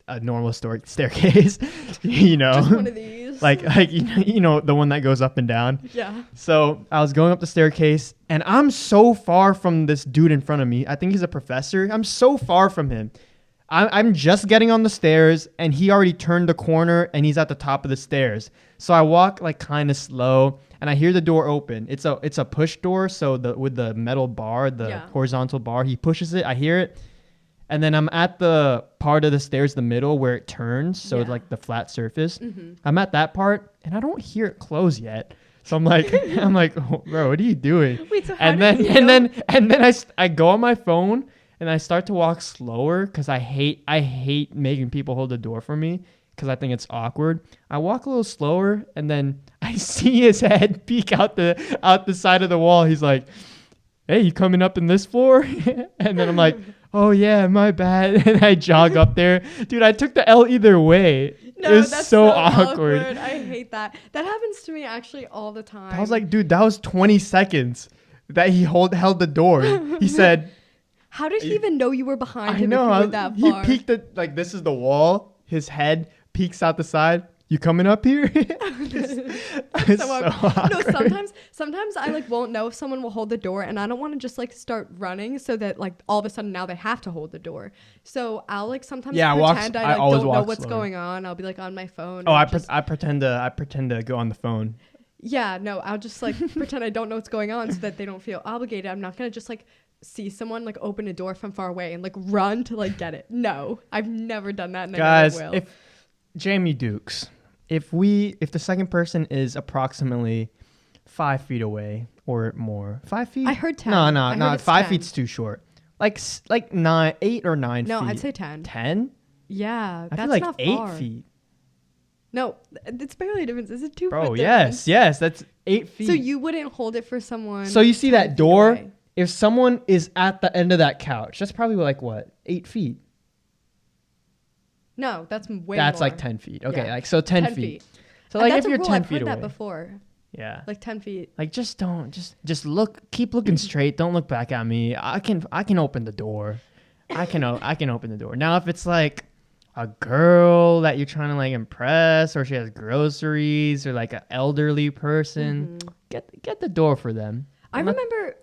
Speaker 1: a normal staircase, you know.
Speaker 2: just one of these.
Speaker 1: like you know the one that goes up and down.
Speaker 2: Yeah.
Speaker 1: So I was going up the staircase and I'm so far from this dude in front of me. I think he's a professor. I'm so far from him. I'm just getting on the stairs and he already turned the corner and he's at the top of the stairs. So I walk like kind of slow and I hear the door open. It's a push door. So with the metal bar, the horizontal bar, he pushes it. I hear it. And then I'm at the part of the stairs, the middle where it turns. So it's like the flat surface. Mm-hmm. I'm at that part and I don't hear it close yet. So I'm like, oh, bro, what are you doing?
Speaker 2: Wait, so
Speaker 1: and then I go on my phone and I start to walk slower because I hate making people hold the door for me because I think it's awkward. I walk a little slower and then I see his head peek out the side of the wall. He's like, hey, you coming up in this floor? And then I'm like, oh yeah, my bad. And I jog up there. Dude, I took the L either way.
Speaker 2: No,
Speaker 1: it was
Speaker 2: that's
Speaker 1: so awkward.
Speaker 2: I hate that. That happens to me actually all the time.
Speaker 1: I was like, dude, that was 20 seconds that he held the door. He said,
Speaker 2: how did he even know you were behind him
Speaker 1: I know.
Speaker 2: if you were that far?
Speaker 1: He peeked like this is the wall. His head peeks out the side. You coming up here? It's so awkward.
Speaker 2: No, sometimes I like won't know if someone will hold the door and I don't want to just like start running so that like all of a sudden now they have to hold the door. So I'll like sometimes pretend I don't know what's going on. I'll be like on my phone.
Speaker 1: Oh, I pretend to go on the phone.
Speaker 2: Yeah, no, I'll just like pretend I don't know what's going on so that they don't feel obligated. I'm not going to just like see someone like open a door from far away and like run to like get it. No, I've never done that and
Speaker 1: Guys,
Speaker 2: I never will.
Speaker 1: if Jamie Dukes, if the second person is approximately 5 feet away or more, 5 feet.
Speaker 2: I heard 10.
Speaker 1: No. 5 feet's too short. Like 8 or 9 feet.
Speaker 2: No, I'd say 10.
Speaker 1: 10?
Speaker 2: Yeah,
Speaker 1: I
Speaker 2: that's
Speaker 1: feel like
Speaker 2: not
Speaker 1: 8
Speaker 2: far.
Speaker 1: feet.
Speaker 2: No, it's barely a difference. Is it 2
Speaker 1: Bro,
Speaker 2: foot
Speaker 1: yes, that's 8 feet.
Speaker 2: So you wouldn't hold it for someone.
Speaker 1: So you see
Speaker 2: 10
Speaker 1: that
Speaker 2: feet
Speaker 1: door?
Speaker 2: away.
Speaker 1: If someone is at the end of that couch, that's probably like what? 8 feet.
Speaker 2: No, that's way
Speaker 1: That's
Speaker 2: more.
Speaker 1: like 10 feet. Okay,
Speaker 2: Yeah.
Speaker 1: like so 10 feet. So like
Speaker 2: that's
Speaker 1: if you're
Speaker 2: a rule.
Speaker 1: 10
Speaker 2: I've
Speaker 1: feet
Speaker 2: heard
Speaker 1: away.
Speaker 2: that before.
Speaker 1: Yeah.
Speaker 2: Like 10 feet.
Speaker 1: Like just keep looking straight. Don't look back at me. I can open the door. I can open the door. Now if it's like a girl that you're trying to like impress or she has groceries or like an elderly person, get the door for them.
Speaker 2: I remember.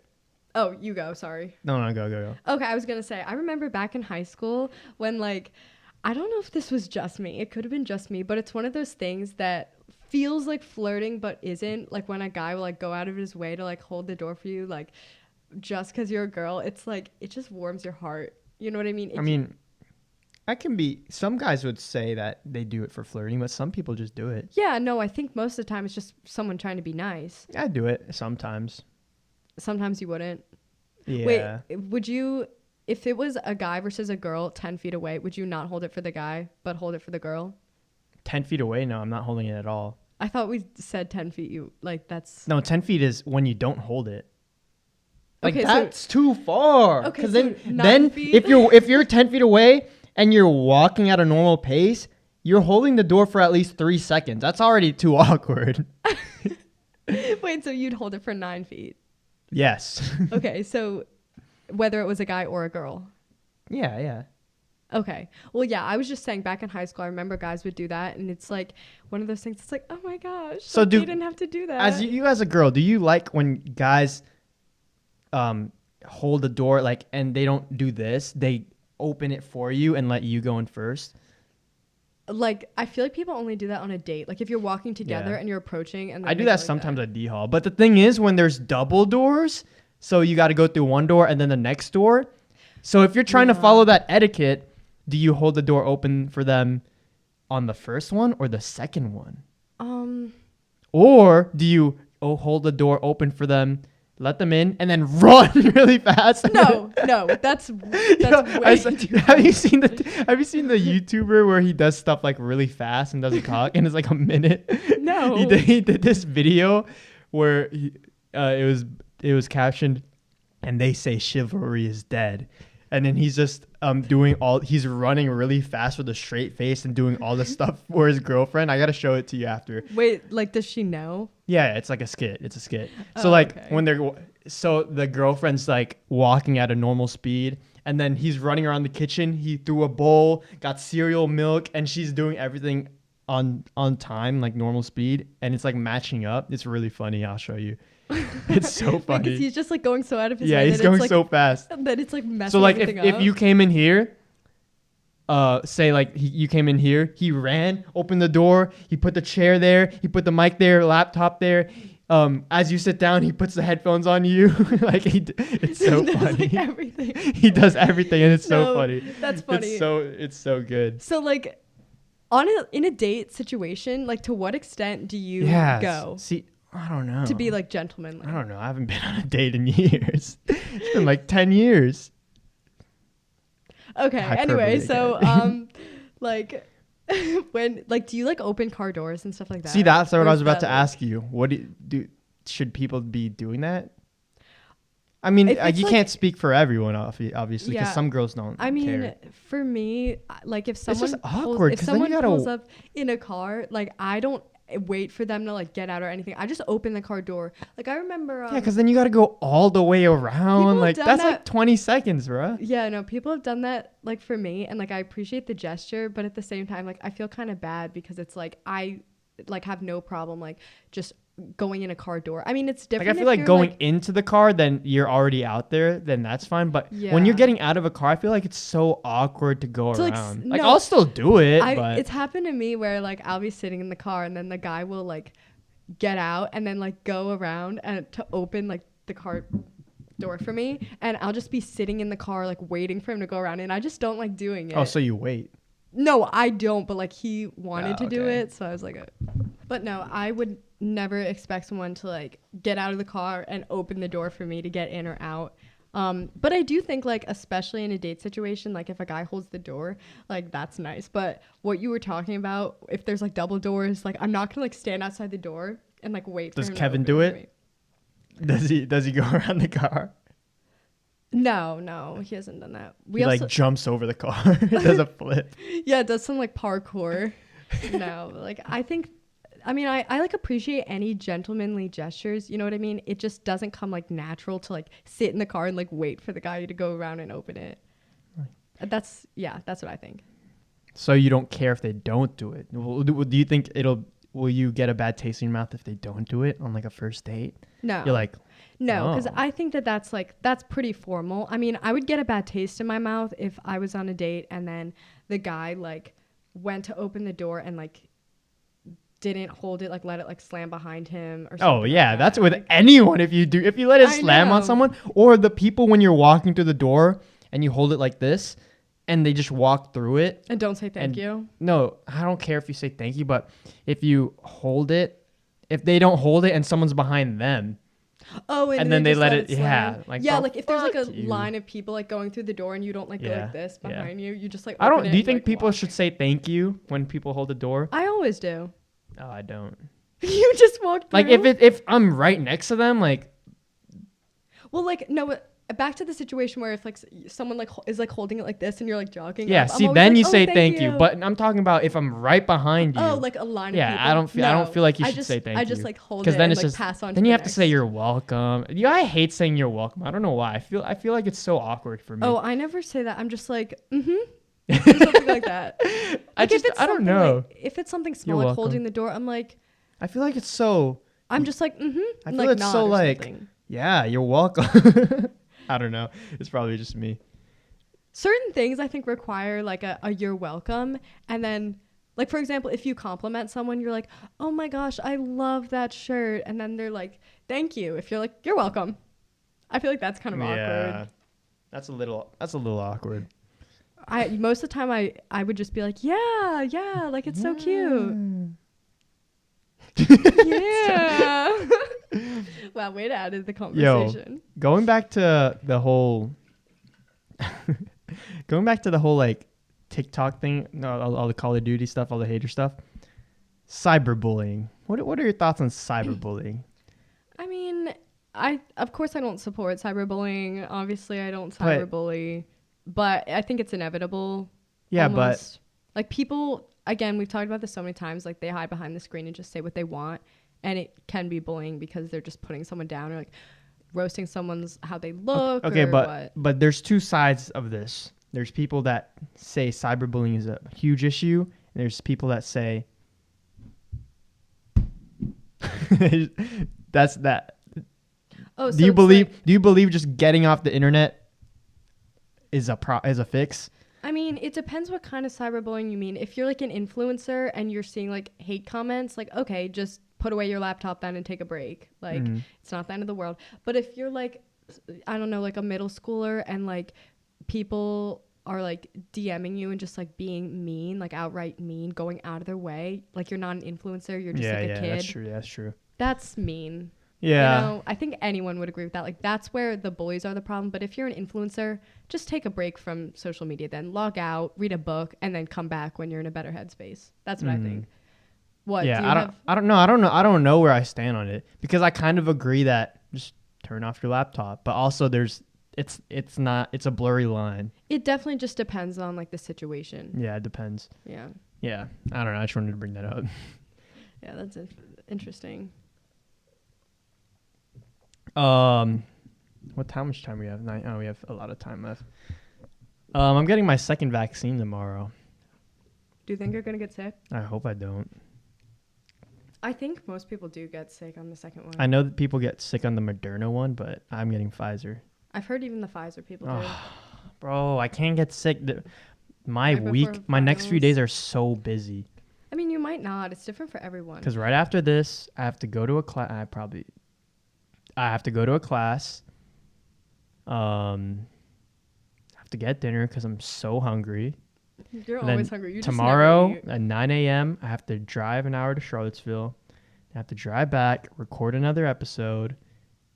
Speaker 2: Oh, you go. Sorry.
Speaker 1: No, go.
Speaker 2: Okay, I was gonna say. I remember back in high school when like, I don't know if this was just me. It could have been just me, but it's one of those things that feels like flirting but isn't. Like when a guy will like go out of his way to like hold the door for you, like just because you're a girl. It's like it just warms your heart. You know what I mean?
Speaker 1: Some guys would say that they do it for flirting, but some people just do it.
Speaker 2: Yeah, no, I think most of the time it's just someone trying to be nice.
Speaker 1: I do it sometimes.
Speaker 2: Sometimes you wouldn't.
Speaker 1: Yeah.
Speaker 2: Wait, would you, if it was a guy versus a girl 10 feet away, would you not hold it for the guy, but hold it for the girl?
Speaker 1: 10 feet away? No, I'm not holding it at all.
Speaker 2: I thought we said 10 feet. You like that's
Speaker 1: No, 10 feet is when you don't hold it. Like
Speaker 2: okay,
Speaker 1: that's too far.
Speaker 2: Okay,
Speaker 1: Because
Speaker 2: so
Speaker 1: then
Speaker 2: feet?
Speaker 1: if you're 10 feet away and you're walking at a normal pace, you're holding the door for at least 3 seconds. That's already too awkward.
Speaker 2: Wait, so you'd hold it for 9 feet?
Speaker 1: Yes.
Speaker 2: Okay, so whether it was a guy or a girl.
Speaker 1: Yeah.
Speaker 2: Okay. Well, yeah, I was just saying back in high school, I remember guys would do that. And it's like one of those things. It's like, oh my gosh.
Speaker 1: So
Speaker 2: like, you didn't have to do that.
Speaker 1: As you as a girl, do you like when guys hold the door like and they don't do this? They open it for you and let you go in first?
Speaker 2: Like, I feel like people only do that on a date. Like if you're walking together and you're approaching. And
Speaker 1: I do that sometimes at D Hall. But the thing is when there's double doors, so you got to go through one door and then the next door. So if you're trying to follow that etiquette, do you hold the door open for them on the first one or the second one? Or do you hold the door open for them, let them in, and then run really fast?
Speaker 2: No, that's way too
Speaker 1: Have you seen the YouTuber where he does stuff like really fast and doesn't talk and it's like a minute?
Speaker 2: No.
Speaker 1: He did this video where it was captioned, and they say chivalry is dead. And then he's just he's running really fast with a straight face and doing all this stuff for his girlfriend. I got to show it to you after.
Speaker 2: Wait, like, does she know?
Speaker 1: Yeah, it's like a skit. It's a skit.
Speaker 2: Oh,
Speaker 1: So like
Speaker 2: okay.
Speaker 1: so the girlfriend's like walking at a normal speed and then he's running around the kitchen. He threw a bowl, got cereal, milk, and she's doing everything on time, like normal speed. And it's like matching up. It's really funny. I'll show you. It's so funny.
Speaker 2: Because he's just like going so out of his
Speaker 1: Yeah,
Speaker 2: way
Speaker 1: he's
Speaker 2: that
Speaker 1: going
Speaker 2: it's, like,
Speaker 1: so fast.
Speaker 2: that it's like messing
Speaker 1: So like
Speaker 2: everything
Speaker 1: if
Speaker 2: up.
Speaker 1: you came in here, say like you came in here, he ran, opened the door, he put the chair there, he put the mic there, laptop there. As you sit down, he puts the headphones on you. Like it's so funny.
Speaker 2: Like everything.
Speaker 1: He does everything, and it's so
Speaker 2: No,
Speaker 1: funny.
Speaker 2: that's funny.
Speaker 1: It's so good.
Speaker 2: So like in a date situation, like to what extent do you go
Speaker 1: See, I don't know.
Speaker 2: to be like gentlemanly?
Speaker 1: I don't know. I haven't been on a date in years. It's been like 10 years.
Speaker 2: Okay.
Speaker 1: Hyperbole
Speaker 2: Anyway,
Speaker 1: again.
Speaker 2: so like when like do you like open car doors and stuff like that?
Speaker 1: See, that's what
Speaker 2: Or
Speaker 1: I
Speaker 2: is
Speaker 1: was about
Speaker 2: that,
Speaker 1: to
Speaker 2: like-
Speaker 1: ask you. What do should people be doing that? I mean,
Speaker 2: If it's
Speaker 1: you
Speaker 2: like-
Speaker 1: can't speak for everyone, obviously, because
Speaker 2: Yeah.
Speaker 1: some girls don't.
Speaker 2: I mean,
Speaker 1: care.
Speaker 2: for me, like if someone
Speaker 1: just awkward,
Speaker 2: if
Speaker 1: 'cause then you
Speaker 2: someone
Speaker 1: gotta-
Speaker 2: pulls up in a car, like I don't wait for them to like get out or anything. I just open the car door. Like I remember.
Speaker 1: Yeah, because then you got to go all the way around.
Speaker 2: have
Speaker 1: Like
Speaker 2: done
Speaker 1: that's
Speaker 2: that-
Speaker 1: like 20 seconds, bro.
Speaker 2: Yeah, no, people have done that like for me, and like I appreciate the gesture, but at the same time, like I feel kind of bad because it's like I like have no problem like just going in a car door. I mean, it's
Speaker 1: Like
Speaker 2: different.
Speaker 1: I feel
Speaker 2: if
Speaker 1: like
Speaker 2: you're,
Speaker 1: going into the car, then you're already out there. Then that's fine. But when
Speaker 2: Yeah.
Speaker 1: you're getting out of a car, I feel like it's so awkward to go
Speaker 2: To, like,
Speaker 1: around.
Speaker 2: no,
Speaker 1: Like I'll still do it, but
Speaker 2: it's happened to me where like I'll be sitting in the car and then the guy will like get out and then like go around and to open like the car door for me, and I'll just be sitting in the car like waiting for him to go around, and I just don't like doing it.
Speaker 1: oh, so you wait.
Speaker 2: No, I don't, but like he wanted
Speaker 1: Oh,
Speaker 2: to do
Speaker 1: okay.
Speaker 2: it, so I was like, but no, I would never expect someone to like get out of the car and open the door for me to get in or out. But I do think like, especially in a date situation, like if a guy holds the door, like that's nice. But what you were talking about, if there's like double doors, like I'm not gonna like stand outside the door and like wait for
Speaker 1: Does
Speaker 2: him to
Speaker 1: Kevin
Speaker 2: open
Speaker 1: do
Speaker 2: for
Speaker 1: it?
Speaker 2: me.
Speaker 1: Does he go around the car?
Speaker 2: No, he hasn't done that. We
Speaker 1: He
Speaker 2: also
Speaker 1: like jumps over the car. Does a flip.
Speaker 2: yeah, does some like parkour. No, like I think, I mean, I like appreciate any gentlemanly gestures. You know what I mean? It just doesn't come like natural to like sit in the car and like wait for the guy to go around and open it. That's what I think.
Speaker 1: So you don't care if they don't do it. Do you think will you get a bad taste in your mouth if they don't do it on like a first date?
Speaker 2: No,
Speaker 1: You're like,
Speaker 2: no, because
Speaker 1: oh.
Speaker 2: I think that's pretty formal. I mean, I would get a bad taste in my mouth if I was on a date and then the guy like went to open the door and like didn't hold it, like let it like slam behind him or something.
Speaker 1: oh yeah,
Speaker 2: like
Speaker 1: that's
Speaker 2: that.
Speaker 1: with
Speaker 2: Like,
Speaker 1: anyone. If you let it
Speaker 2: I
Speaker 1: slam on
Speaker 2: know.
Speaker 1: someone, or the people when you're walking through the door and you hold it like this, and they just walk through it.
Speaker 2: and don't say thank
Speaker 1: And-
Speaker 2: you.
Speaker 1: No, I don't care if you say thank you, but if you hold it, if they don't hold it and someone's behind them,
Speaker 2: Oh,
Speaker 1: and then they
Speaker 2: just
Speaker 1: let it.
Speaker 2: slide.
Speaker 1: Yeah, like
Speaker 2: Yeah,
Speaker 1: bro,
Speaker 2: like if there's like a
Speaker 1: fuck you.
Speaker 2: line of people like going through the door and you don't like go
Speaker 1: Yeah,
Speaker 2: like this
Speaker 1: yeah.
Speaker 2: behind you, you just like.
Speaker 1: I don't.
Speaker 2: open it
Speaker 1: Do you
Speaker 2: and,
Speaker 1: think
Speaker 2: like,
Speaker 1: people
Speaker 2: walk.
Speaker 1: should say thank you when people hold the door?
Speaker 2: I always do.
Speaker 1: Oh, I don't.
Speaker 2: You just walk through.
Speaker 1: Like if I'm right next to them, like
Speaker 2: Well, like no. Back to the situation where if like someone like is like holding it like this and you're like jogging.
Speaker 1: yeah.
Speaker 2: up, I'm
Speaker 1: See,
Speaker 2: always
Speaker 1: then
Speaker 2: like,
Speaker 1: you
Speaker 2: "Oh,
Speaker 1: say thank you. But I'm talking about if I'm right behind you.
Speaker 2: Oh, like a line of
Speaker 1: yeah,
Speaker 2: people.
Speaker 1: I don't feel like you
Speaker 2: I
Speaker 1: should
Speaker 2: just,
Speaker 1: say thank you.
Speaker 2: I just like hold it
Speaker 1: Because then
Speaker 2: and
Speaker 1: it's
Speaker 2: like
Speaker 1: just
Speaker 2: pass on.
Speaker 1: then
Speaker 2: to
Speaker 1: you
Speaker 2: the
Speaker 1: have to say
Speaker 2: next.
Speaker 1: you're welcome. Yeah, I hate saying you're welcome. I don't know why. I feel like it's so awkward for me.
Speaker 2: Oh, I never say that. I'm just like or something like that. Like
Speaker 1: I don't know.
Speaker 2: Like, if it's something
Speaker 1: You're
Speaker 2: small like
Speaker 1: welcome.
Speaker 2: holding the door, I'm like
Speaker 1: I feel like it's so.
Speaker 2: I'm just like
Speaker 1: I feel
Speaker 2: like
Speaker 1: it's so
Speaker 2: nod or
Speaker 1: like
Speaker 2: something.
Speaker 1: yeah, you're welcome. I don't know. It's probably just me.
Speaker 2: Certain things I think require like a you're welcome, and then like for example, if you compliment someone, you're like, oh my gosh, I love that shirt, and then they're like, thank you. If you're like, you're welcome, I feel like that's kind of awkward.
Speaker 1: That's a little awkward.
Speaker 2: Most of the time I would just be like, yeah, like it's so cute. Yeah. Wow, way to add to the conversation.
Speaker 1: Going back to the whole like TikTok thing, all the Call of Duty stuff, all the hater stuff, cyberbullying. What are your thoughts on cyberbullying?
Speaker 2: I mean, of course I don't support cyberbullying. Obviously, I don't cyberbully, but I think it's inevitable.
Speaker 1: Yeah,
Speaker 2: almost. But like people, again, we've talked about this so many times. Like they hide behind the screen and just say what they want, and it can be bullying because they're just putting someone down or like roasting someone's how they look.
Speaker 1: Okay,
Speaker 2: but
Speaker 1: but there's two sides of this. There's people that say cyberbullying is a huge issue, and there's people that say that's that.
Speaker 2: Oh,
Speaker 1: do you believe just getting off the internet is a fix?
Speaker 2: I mean, it depends what kind of cyberbullying you mean. If you're like an influencer and you're seeing like hate comments, like okay, just put away your laptop then and take a break. Like it's not the end of the world. But if you're like, I don't know, like a middle schooler and like people are like DMing you and just like being mean, like outright mean, going out of their way, like you're not an influencer, you're just like a kid.
Speaker 1: That's true.
Speaker 2: That's mean.
Speaker 1: Yeah.
Speaker 2: You know, I think anyone would agree with that. Like that's where the bullies are the problem. But if you're an influencer, just take a break from social media, then log out, read a book, and then come back when you're in a better headspace. That's what I think. What?
Speaker 1: Yeah, I don't know. I don't know where I stand on it because I kind of agree that just turn off your laptop, but also it's a blurry line.
Speaker 2: It definitely just depends on like the situation.
Speaker 1: Yeah, it depends.
Speaker 2: Yeah.
Speaker 1: Yeah, I don't know. I just wanted to bring that up.
Speaker 2: Yeah, that's interesting.
Speaker 1: How much time we have? We have a lot of time left. I'm getting my second vaccine tomorrow.
Speaker 2: Do you think you're gonna get sick?
Speaker 1: I hope I don't.
Speaker 2: I think most people do get sick on the second one.
Speaker 1: I know that people get sick on the Moderna one, but I'm getting Pfizer.
Speaker 2: I've heard even the Pfizer people do.
Speaker 1: Bro, I can't get sick. My next few days are so busy.
Speaker 2: I mean, you might not. It's different for everyone.
Speaker 1: Because right after this, I have to go to a class. I have to go to a class. I have to get dinner because I'm so hungry.
Speaker 2: You're
Speaker 1: And
Speaker 2: always
Speaker 1: then
Speaker 2: hungry. You
Speaker 1: tomorrow
Speaker 2: just never eat.
Speaker 1: at 9 a.m., I have to drive an hour to Charlottesville. I have to drive back, record another episode,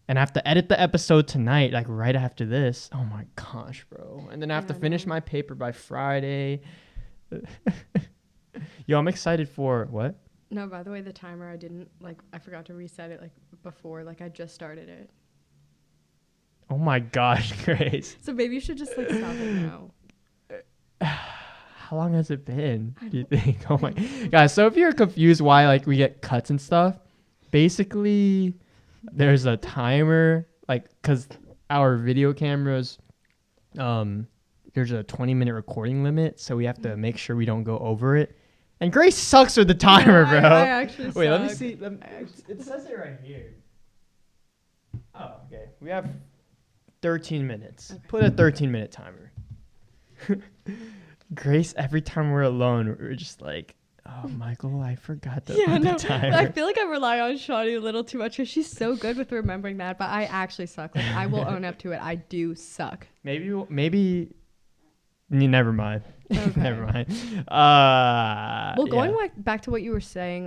Speaker 1: and I have to edit the episode tonight, like right after this. Oh my gosh, bro. And then I have to finish my paper by Friday. Yo, I'm excited for what?
Speaker 2: No, by the way, the timer, I forgot to reset it before, I just started it.
Speaker 1: Oh my gosh, Grace.
Speaker 2: So maybe you should just stop it now.
Speaker 1: How long has it been, do you think? Oh my guys, so if you're confused why we get cuts and stuff, basically there's a timer, because our video cameras, there's a 20-minute recording limit, so we have to make sure we don't go over it. And Grace sucks with the timer, bro.
Speaker 2: I actually
Speaker 1: Wait,
Speaker 2: suck.
Speaker 1: let me see. It says it right here. Oh, okay. We have 13 minutes. Okay. Put a 13-minute timer. Grace, every time we're alone, we're just like, oh, Michael, I forgot the timer.
Speaker 2: I feel like I rely on Shawty a little too much because she's so good with remembering that, but I actually suck. I will own up to it. I do suck.
Speaker 1: Maybe. Never mind.
Speaker 2: Okay.
Speaker 1: Never mind.
Speaker 2: Well, going back to what you were saying,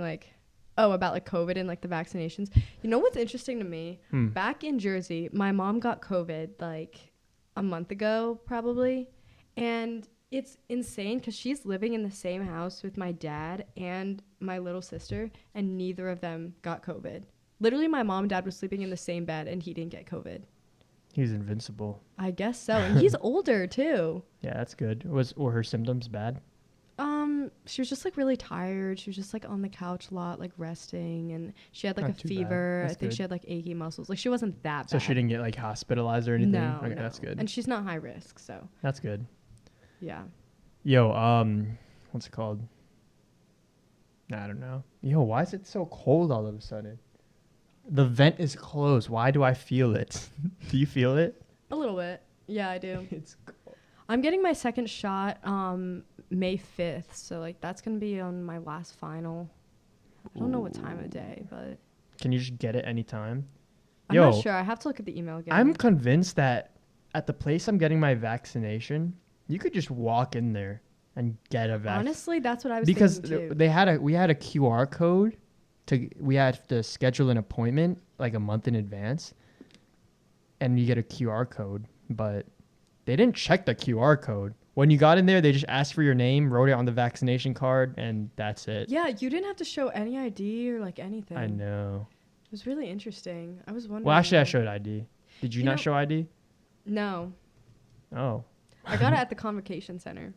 Speaker 2: Oh, about like COVID and like the vaccinations. You know what's interesting to me? Back in Jersey, my mom got COVID like a month ago, probably. And it's insane because she's living in the same house with my dad and my little sister, and neither of them got COVID. Literally, my mom and dad were sleeping in the same bed, and he didn't get COVID.
Speaker 1: He's invincible.
Speaker 2: I guess so. And he's older, too.
Speaker 1: Yeah, that's good. Were her symptoms bad?
Speaker 2: She was just like really tired. She was just like on the couch a lot, like resting, and she had like
Speaker 1: Not
Speaker 2: a
Speaker 1: too bad.
Speaker 2: fever.
Speaker 1: That's
Speaker 2: I think
Speaker 1: good.
Speaker 2: she had like achy muscles. Like she wasn't that bad.
Speaker 1: So she didn't get like hospitalized or anything?
Speaker 2: No,
Speaker 1: Okay,
Speaker 2: no.
Speaker 1: that's good.
Speaker 2: And she's not high risk, so
Speaker 1: That's good.
Speaker 2: yeah.
Speaker 1: Yo, what's it called? I don't know. Yo, why is it so cold all of a sudden? The vent is closed. Why do I feel it? Do you feel it?
Speaker 2: A little bit. Yeah, I do.
Speaker 1: It's cold.
Speaker 2: I'm getting my second shot May 5th, so like that's gonna be on my last final. I don't know what time of day, but
Speaker 1: Can you just get it anytime?
Speaker 2: I'm
Speaker 1: Yo,
Speaker 2: not sure. I have to look at the email again.
Speaker 1: I'm convinced that at the place I'm getting my vaccination, you could just walk in there and get a vaccine.
Speaker 2: Honestly, that's what I was
Speaker 1: Because
Speaker 2: thinking too.
Speaker 1: we had a QR code we had to schedule an appointment like a month in advance, and you get a QR code, but they didn't check the QR code. When you got in there, they just asked for your name, wrote it on the vaccination card, and that's it.
Speaker 2: Yeah, you didn't have to show any ID or like anything.
Speaker 1: I know.
Speaker 2: It was really interesting. I was wondering.
Speaker 1: Well, actually, I
Speaker 2: like-
Speaker 1: showed ID. Did you
Speaker 2: You
Speaker 1: not
Speaker 2: know-
Speaker 1: show ID?
Speaker 2: No,
Speaker 1: Oh.
Speaker 2: I got it at the convocation center.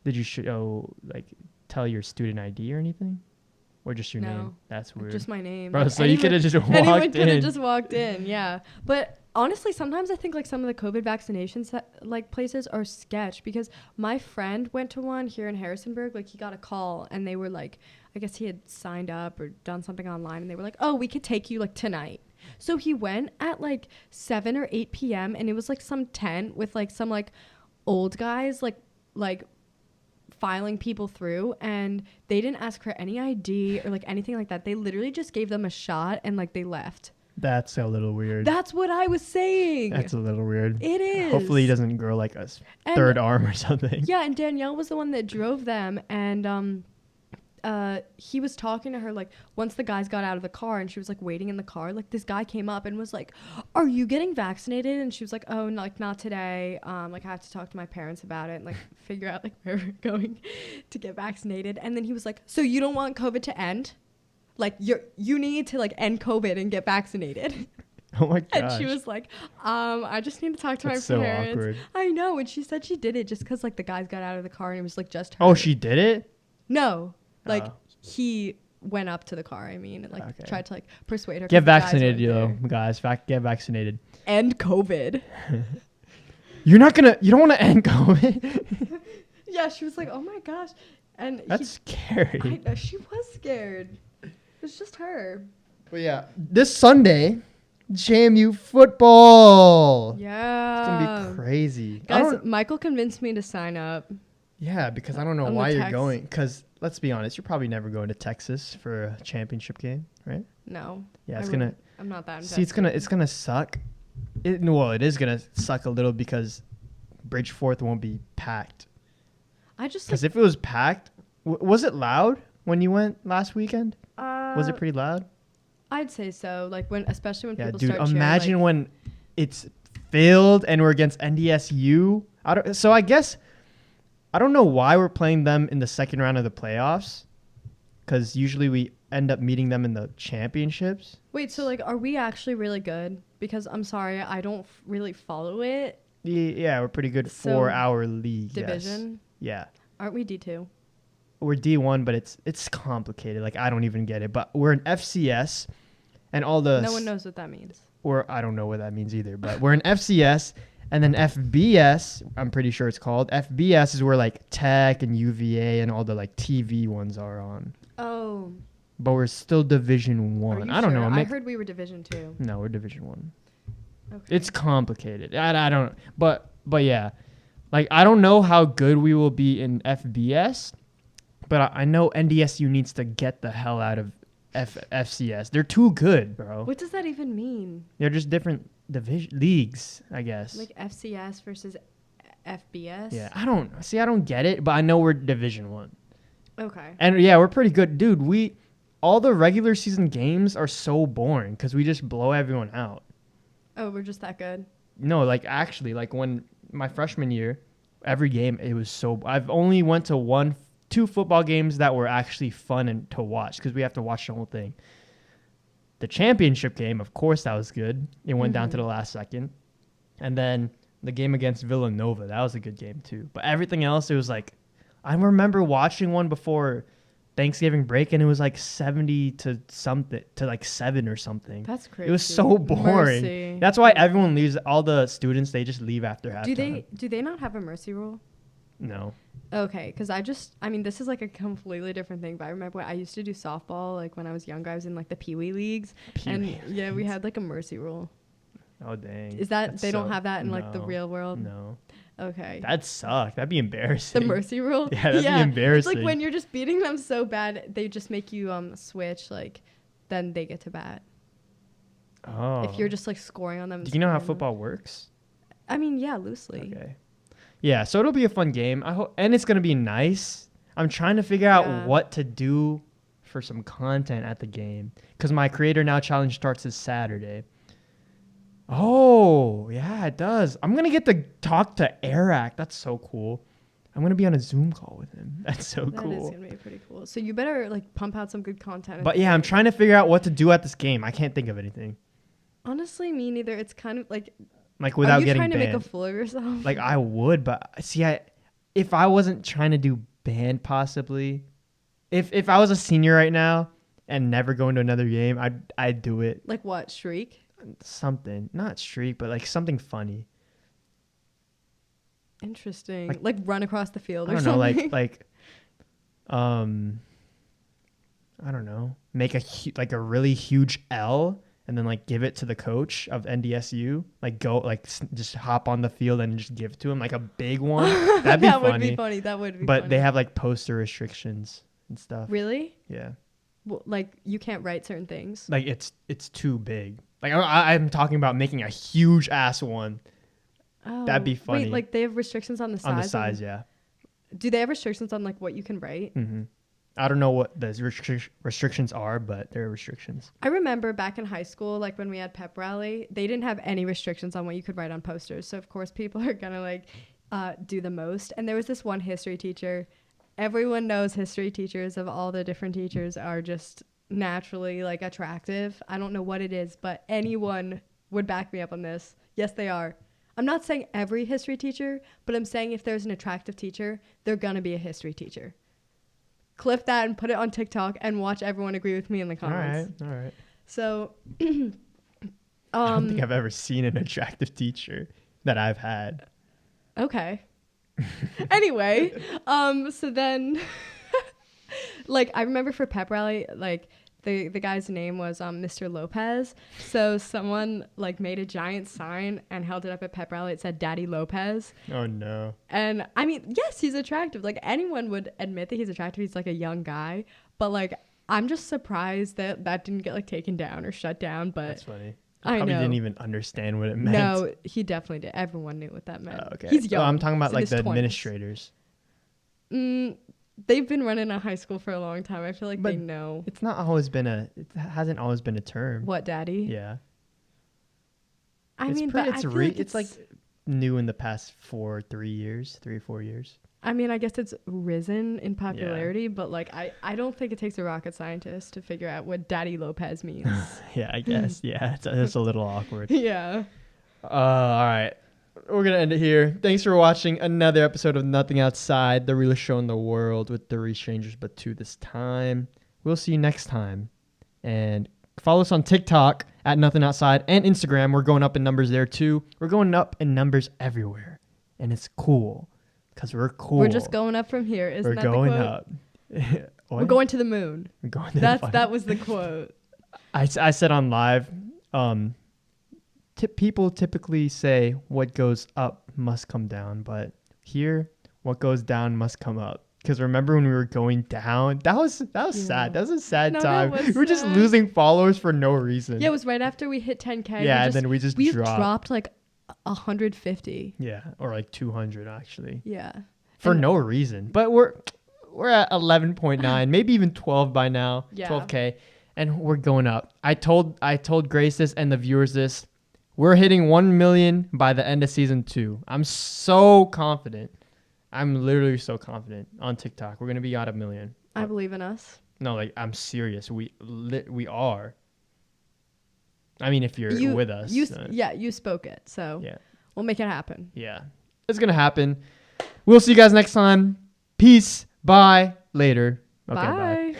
Speaker 1: Did you show, like, tell your student ID or anything? Or just your
Speaker 2: No.
Speaker 1: name? That's weird.
Speaker 2: Just my name.
Speaker 1: Bro,
Speaker 2: Like,
Speaker 1: so you could have just
Speaker 2: anyone
Speaker 1: walked
Speaker 2: could have
Speaker 1: in.
Speaker 2: just walked in, yeah. But honestly, sometimes I think like some of the COVID vaccinations like places are sketch, because my friend went to one here in Harrisonburg. Like he got a call and they were like, I guess he had signed up or done something online, and they were like, oh, we could take you like tonight. So he went at like 7 or 8 p.m. and it was like some tent with like some like old guys like filing people through, and they didn't ask for any ID or like anything like that. They literally just gave them a shot and like they left.
Speaker 1: That's a little weird.
Speaker 2: That's what I was saying.
Speaker 1: That's a little weird.
Speaker 2: It is.
Speaker 1: Hopefully he doesn't grow like a
Speaker 2: And-
Speaker 1: third arm or something.
Speaker 2: Yeah, and Danielle was the one that drove them, and he was talking to her like once the guys got out of the car and she was like waiting in the car, like this guy came up and was like, are you getting vaccinated? And she was like, oh, like not today, like I have to talk to my parents about it and like figure out like where we're going to get vaccinated. And then he was like, so you don't want COVID to end? Like you need to like end COVID and get vaccinated.
Speaker 1: Oh my gosh.
Speaker 2: And she was like, I just need to talk to
Speaker 1: That's
Speaker 2: my
Speaker 1: so
Speaker 2: parents.
Speaker 1: awkward.
Speaker 2: I know. And she said she did it just because like the guys got out of the car and it was like just her.
Speaker 1: Oh, she did it?
Speaker 2: No. Like
Speaker 1: Oh.
Speaker 2: he went up to the car, I mean, and like
Speaker 1: Okay.
Speaker 2: tried to like persuade her.
Speaker 1: Get
Speaker 2: 'cause the guys
Speaker 1: vaccinated,
Speaker 2: weren't there.
Speaker 1: guys. Get vaccinated.
Speaker 2: End COVID.
Speaker 1: You don't want to end COVID?
Speaker 2: Yeah, she was like, oh my gosh. And
Speaker 1: That's scary.
Speaker 2: I know, she was scared. It was just her.
Speaker 1: But yeah, this Sunday, JMU football.
Speaker 2: Yeah.
Speaker 1: It's going to be crazy.
Speaker 2: Guys, Michael convinced me to sign up.
Speaker 1: Yeah, because I don't know
Speaker 2: On the
Speaker 1: why you're
Speaker 2: text.
Speaker 1: going. Because let's be honest, you're probably never going to Texas for a championship game, right?
Speaker 2: No.
Speaker 1: Yeah,
Speaker 2: I
Speaker 1: it's gonna.
Speaker 2: wouldn't. I'm not that
Speaker 1: See, it's gonna suck. It is gonna suck a little because Bridgeforth won't be packed.
Speaker 2: I just
Speaker 1: Because if it was packed, was it loud when you went last weekend? Was it pretty loud?
Speaker 2: I'd say so. Like especially when
Speaker 1: Yeah,
Speaker 2: people
Speaker 1: dude.
Speaker 2: start cheering,
Speaker 1: Imagine
Speaker 2: like,
Speaker 1: when it's filled and we're against NDSU. I guess I don't know why we're playing them in the second round of the playoffs. Because usually we end up meeting them in the championships.
Speaker 2: Wait, so like, are we actually really good? Because I'm sorry, I don't really follow it.
Speaker 1: Yeah, we're pretty good
Speaker 2: So,
Speaker 1: for our league. yes.
Speaker 2: Division?
Speaker 1: Yeah.
Speaker 2: Aren't we D2?
Speaker 1: We're D1, but it's complicated. Like, I don't even get it. But we're an FCS, and all the...
Speaker 2: No one knows what that means.
Speaker 1: Or I don't know what that means either. But we're an FCS, and then FBS, I'm pretty sure it's called. FBS is where, like, Tech and UVA and all the, like, TV ones are on.
Speaker 2: Oh.
Speaker 1: But we're still Division
Speaker 2: Are
Speaker 1: 1.
Speaker 2: you
Speaker 1: I don't
Speaker 2: sure?
Speaker 1: know.
Speaker 2: I heard we were Division 2.
Speaker 1: No, we're Division 1.
Speaker 2: Okay.
Speaker 1: It's complicated. I don't... But yeah. Like, I don't know how good we will be in FBS, but I know NDSU needs to get the hell out of FCS. They're too good, bro.
Speaker 2: What does that even mean?
Speaker 1: They're just different leagues, I guess.
Speaker 2: Like FCS versus FBS?
Speaker 1: Yeah, I don't get it, but I know we're Division 1.
Speaker 2: Okay.
Speaker 1: And yeah, we're pretty good. Dude, all the regular season games are so boring because we just blow everyone out.
Speaker 2: Oh, we're just that good.
Speaker 1: No, like actually, like when my freshman year, every game it was so. I've only went to two football games that were actually fun and to watch because we have to watch the whole thing. The championship game, of course, that was good. It went down to the last second, and then the game against Villanova, that was a good game too. But everything else, it was like, I remember watching one before Thanksgiving break, and it was like 70 to something to like 7 or something.
Speaker 2: That's crazy.
Speaker 1: It was so boring.
Speaker 2: Mercy.
Speaker 1: That's why everyone leaves. All the students, they just leave after halftime.
Speaker 2: Do they not have a mercy rule?
Speaker 1: No.
Speaker 2: Okay, because I mean, this is like a completely different thing, but I remember when I used to do softball, like when I was younger, I was in like the Pee-wee leagues, yeah, we had like a mercy rule.
Speaker 1: Oh, dang.
Speaker 2: Is that, they don't have that in like the real world?
Speaker 1: No.
Speaker 2: Okay.
Speaker 1: That'd suck. That'd be embarrassing.
Speaker 2: The mercy rule?
Speaker 1: Yeah, that'd be embarrassing.
Speaker 2: It's like when you're just beating them so bad, they just make you switch, like, then they get to bat.
Speaker 1: Oh.
Speaker 2: If you're just like scoring on them.
Speaker 1: Do you know how football works?
Speaker 2: I mean, yeah, loosely.
Speaker 1: Okay. Yeah, so it'll be a fun game. I hope, and it's gonna be nice. I'm trying to figure out what to do for some content at the game because my Creator Now challenge starts this Saturday. Oh, yeah, it does. I'm gonna get to talk to Eric. That's so cool. I'm gonna be on a Zoom call with him. That's so cool.
Speaker 2: That is gonna be pretty cool. So you better like pump out some good content.
Speaker 1: But yeah, I'm trying to figure out what to do at this game. I can't think of anything.
Speaker 2: Honestly, me neither. It's kind of like
Speaker 1: without getting
Speaker 2: trying
Speaker 1: banned.
Speaker 2: to make a fool of yourself?
Speaker 1: Like I would, but see, if I wasn't trying to do band, possibly, if I was a senior right now and never going to another game, I'd do it.
Speaker 2: Like what? Shriek?
Speaker 1: Something, not streak, but like something funny.
Speaker 2: Interesting. Like run across the field.
Speaker 1: I don't know, I don't know, make a really huge L and then like give it to the coach of NDSU. Like go just hop on the field and just give it to him like a big one. That'd be
Speaker 2: that
Speaker 1: funny.
Speaker 2: Would be funny. That would be.
Speaker 1: But
Speaker 2: funny.
Speaker 1: they have like poster restrictions and stuff.
Speaker 2: Really?
Speaker 1: Yeah.
Speaker 2: Well, like you can't write certain things.
Speaker 1: Like it's too big. Like I'm talking about making a huge ass one.
Speaker 2: Oh,
Speaker 1: that'd be funny.
Speaker 2: Wait, like they have restrictions on the size?
Speaker 1: On the size, yeah.
Speaker 2: Do they have restrictions on like what you can write?
Speaker 1: Mm-hmm. I don't know what the restrictions are, but there are restrictions.
Speaker 2: I remember back in high school, like when we had pep rally, they didn't have any restrictions on what you could write on posters. So of course people are gonna like do the most. And there was this one history teacher. Everyone knows history teachers of all the different teachers are just naturally like attractive. I don't know what it is, but anyone would back me up on this. Yes, they are. I'm not saying every history teacher, but I'm saying if there's an attractive teacher, they're gonna be a history teacher. Clip that and put it on TikTok and watch everyone agree with me in the comments.
Speaker 1: All right.
Speaker 2: So,
Speaker 1: I don't think I've ever seen an attractive teacher that I've had.
Speaker 2: Okay. Anyway, so then, like, I remember for pep rally, like, the guy's name was Mr. Lopez. So someone, like, made a giant sign and held it up at pep rally. It said Daddy Lopez.
Speaker 1: Oh, no.
Speaker 2: And, I mean, yes, he's attractive. Like, anyone would admit that he's attractive. He's, like, a young guy. But, like, I'm just surprised that that didn't get, like, taken down or shut down. But
Speaker 1: that's funny.
Speaker 2: I
Speaker 1: probably
Speaker 2: know.
Speaker 1: Didn't even understand what it meant.
Speaker 2: No, he definitely did. Everyone knew what that meant.
Speaker 1: Okay.
Speaker 2: He's young.
Speaker 1: I'm talking about like the
Speaker 2: 20s.
Speaker 1: administrators.
Speaker 2: They've been running a high school for a long time. I feel like
Speaker 1: But
Speaker 2: they know.
Speaker 1: It hasn't always been a term.
Speaker 2: What, daddy?
Speaker 1: Yeah.
Speaker 2: I
Speaker 1: it's
Speaker 2: mean,
Speaker 1: pretty,
Speaker 2: but
Speaker 1: it's like new in the past 3 or 4 years.
Speaker 2: I mean, I guess it's risen in popularity, but like I don't think it takes a rocket scientist to figure out what Daddy Lopez means.
Speaker 1: Yeah, I guess. Yeah, it's a little awkward.
Speaker 2: Yeah.
Speaker 1: All right. We're going to end it here. Thanks for watching another episode of Nothing Outside, the realest show in the world with 3 strangers but 2 this time. We'll see you next time. And follow us on TikTok at Nothing Outside and Instagram. We're going up in numbers there too. We're going up in numbers everywhere. And it's cool because we're cool.
Speaker 2: We're just going up from here. Isn't
Speaker 1: we're
Speaker 2: that
Speaker 1: going
Speaker 2: the quote?
Speaker 1: up.
Speaker 2: We're going to the moon.
Speaker 1: We're going to the
Speaker 2: That was the quote.
Speaker 1: I said on live, people typically say what goes up must come down, but here what goes down must come up. Because remember when we were going down, that was sad. That was a sad time. We were just losing followers for no reason.
Speaker 2: Yeah, it was right after we hit 10K.
Speaker 1: Yeah, and then we
Speaker 2: dropped like 150.
Speaker 1: Yeah, or like 200 actually.
Speaker 2: Yeah.
Speaker 1: For no reason. But we're we're at 11.9, maybe even 12 by now.
Speaker 2: Yeah.
Speaker 1: 12K, and we're going up. I told Grace this and the viewers this. We're hitting 1 million by the end of season 2. I'm so confident. I'm literally so confident on TikTok. We're gonna be at 1 million.
Speaker 2: I believe in us.
Speaker 1: No, like I'm serious. We are. I mean, if you're with us.
Speaker 2: You spoke it, so
Speaker 1: Yeah.
Speaker 2: we'll make it happen.
Speaker 1: Yeah. It's going to happen. We'll see you guys next time. Peace. Bye. Later. Okay, bye.
Speaker 2: Bye.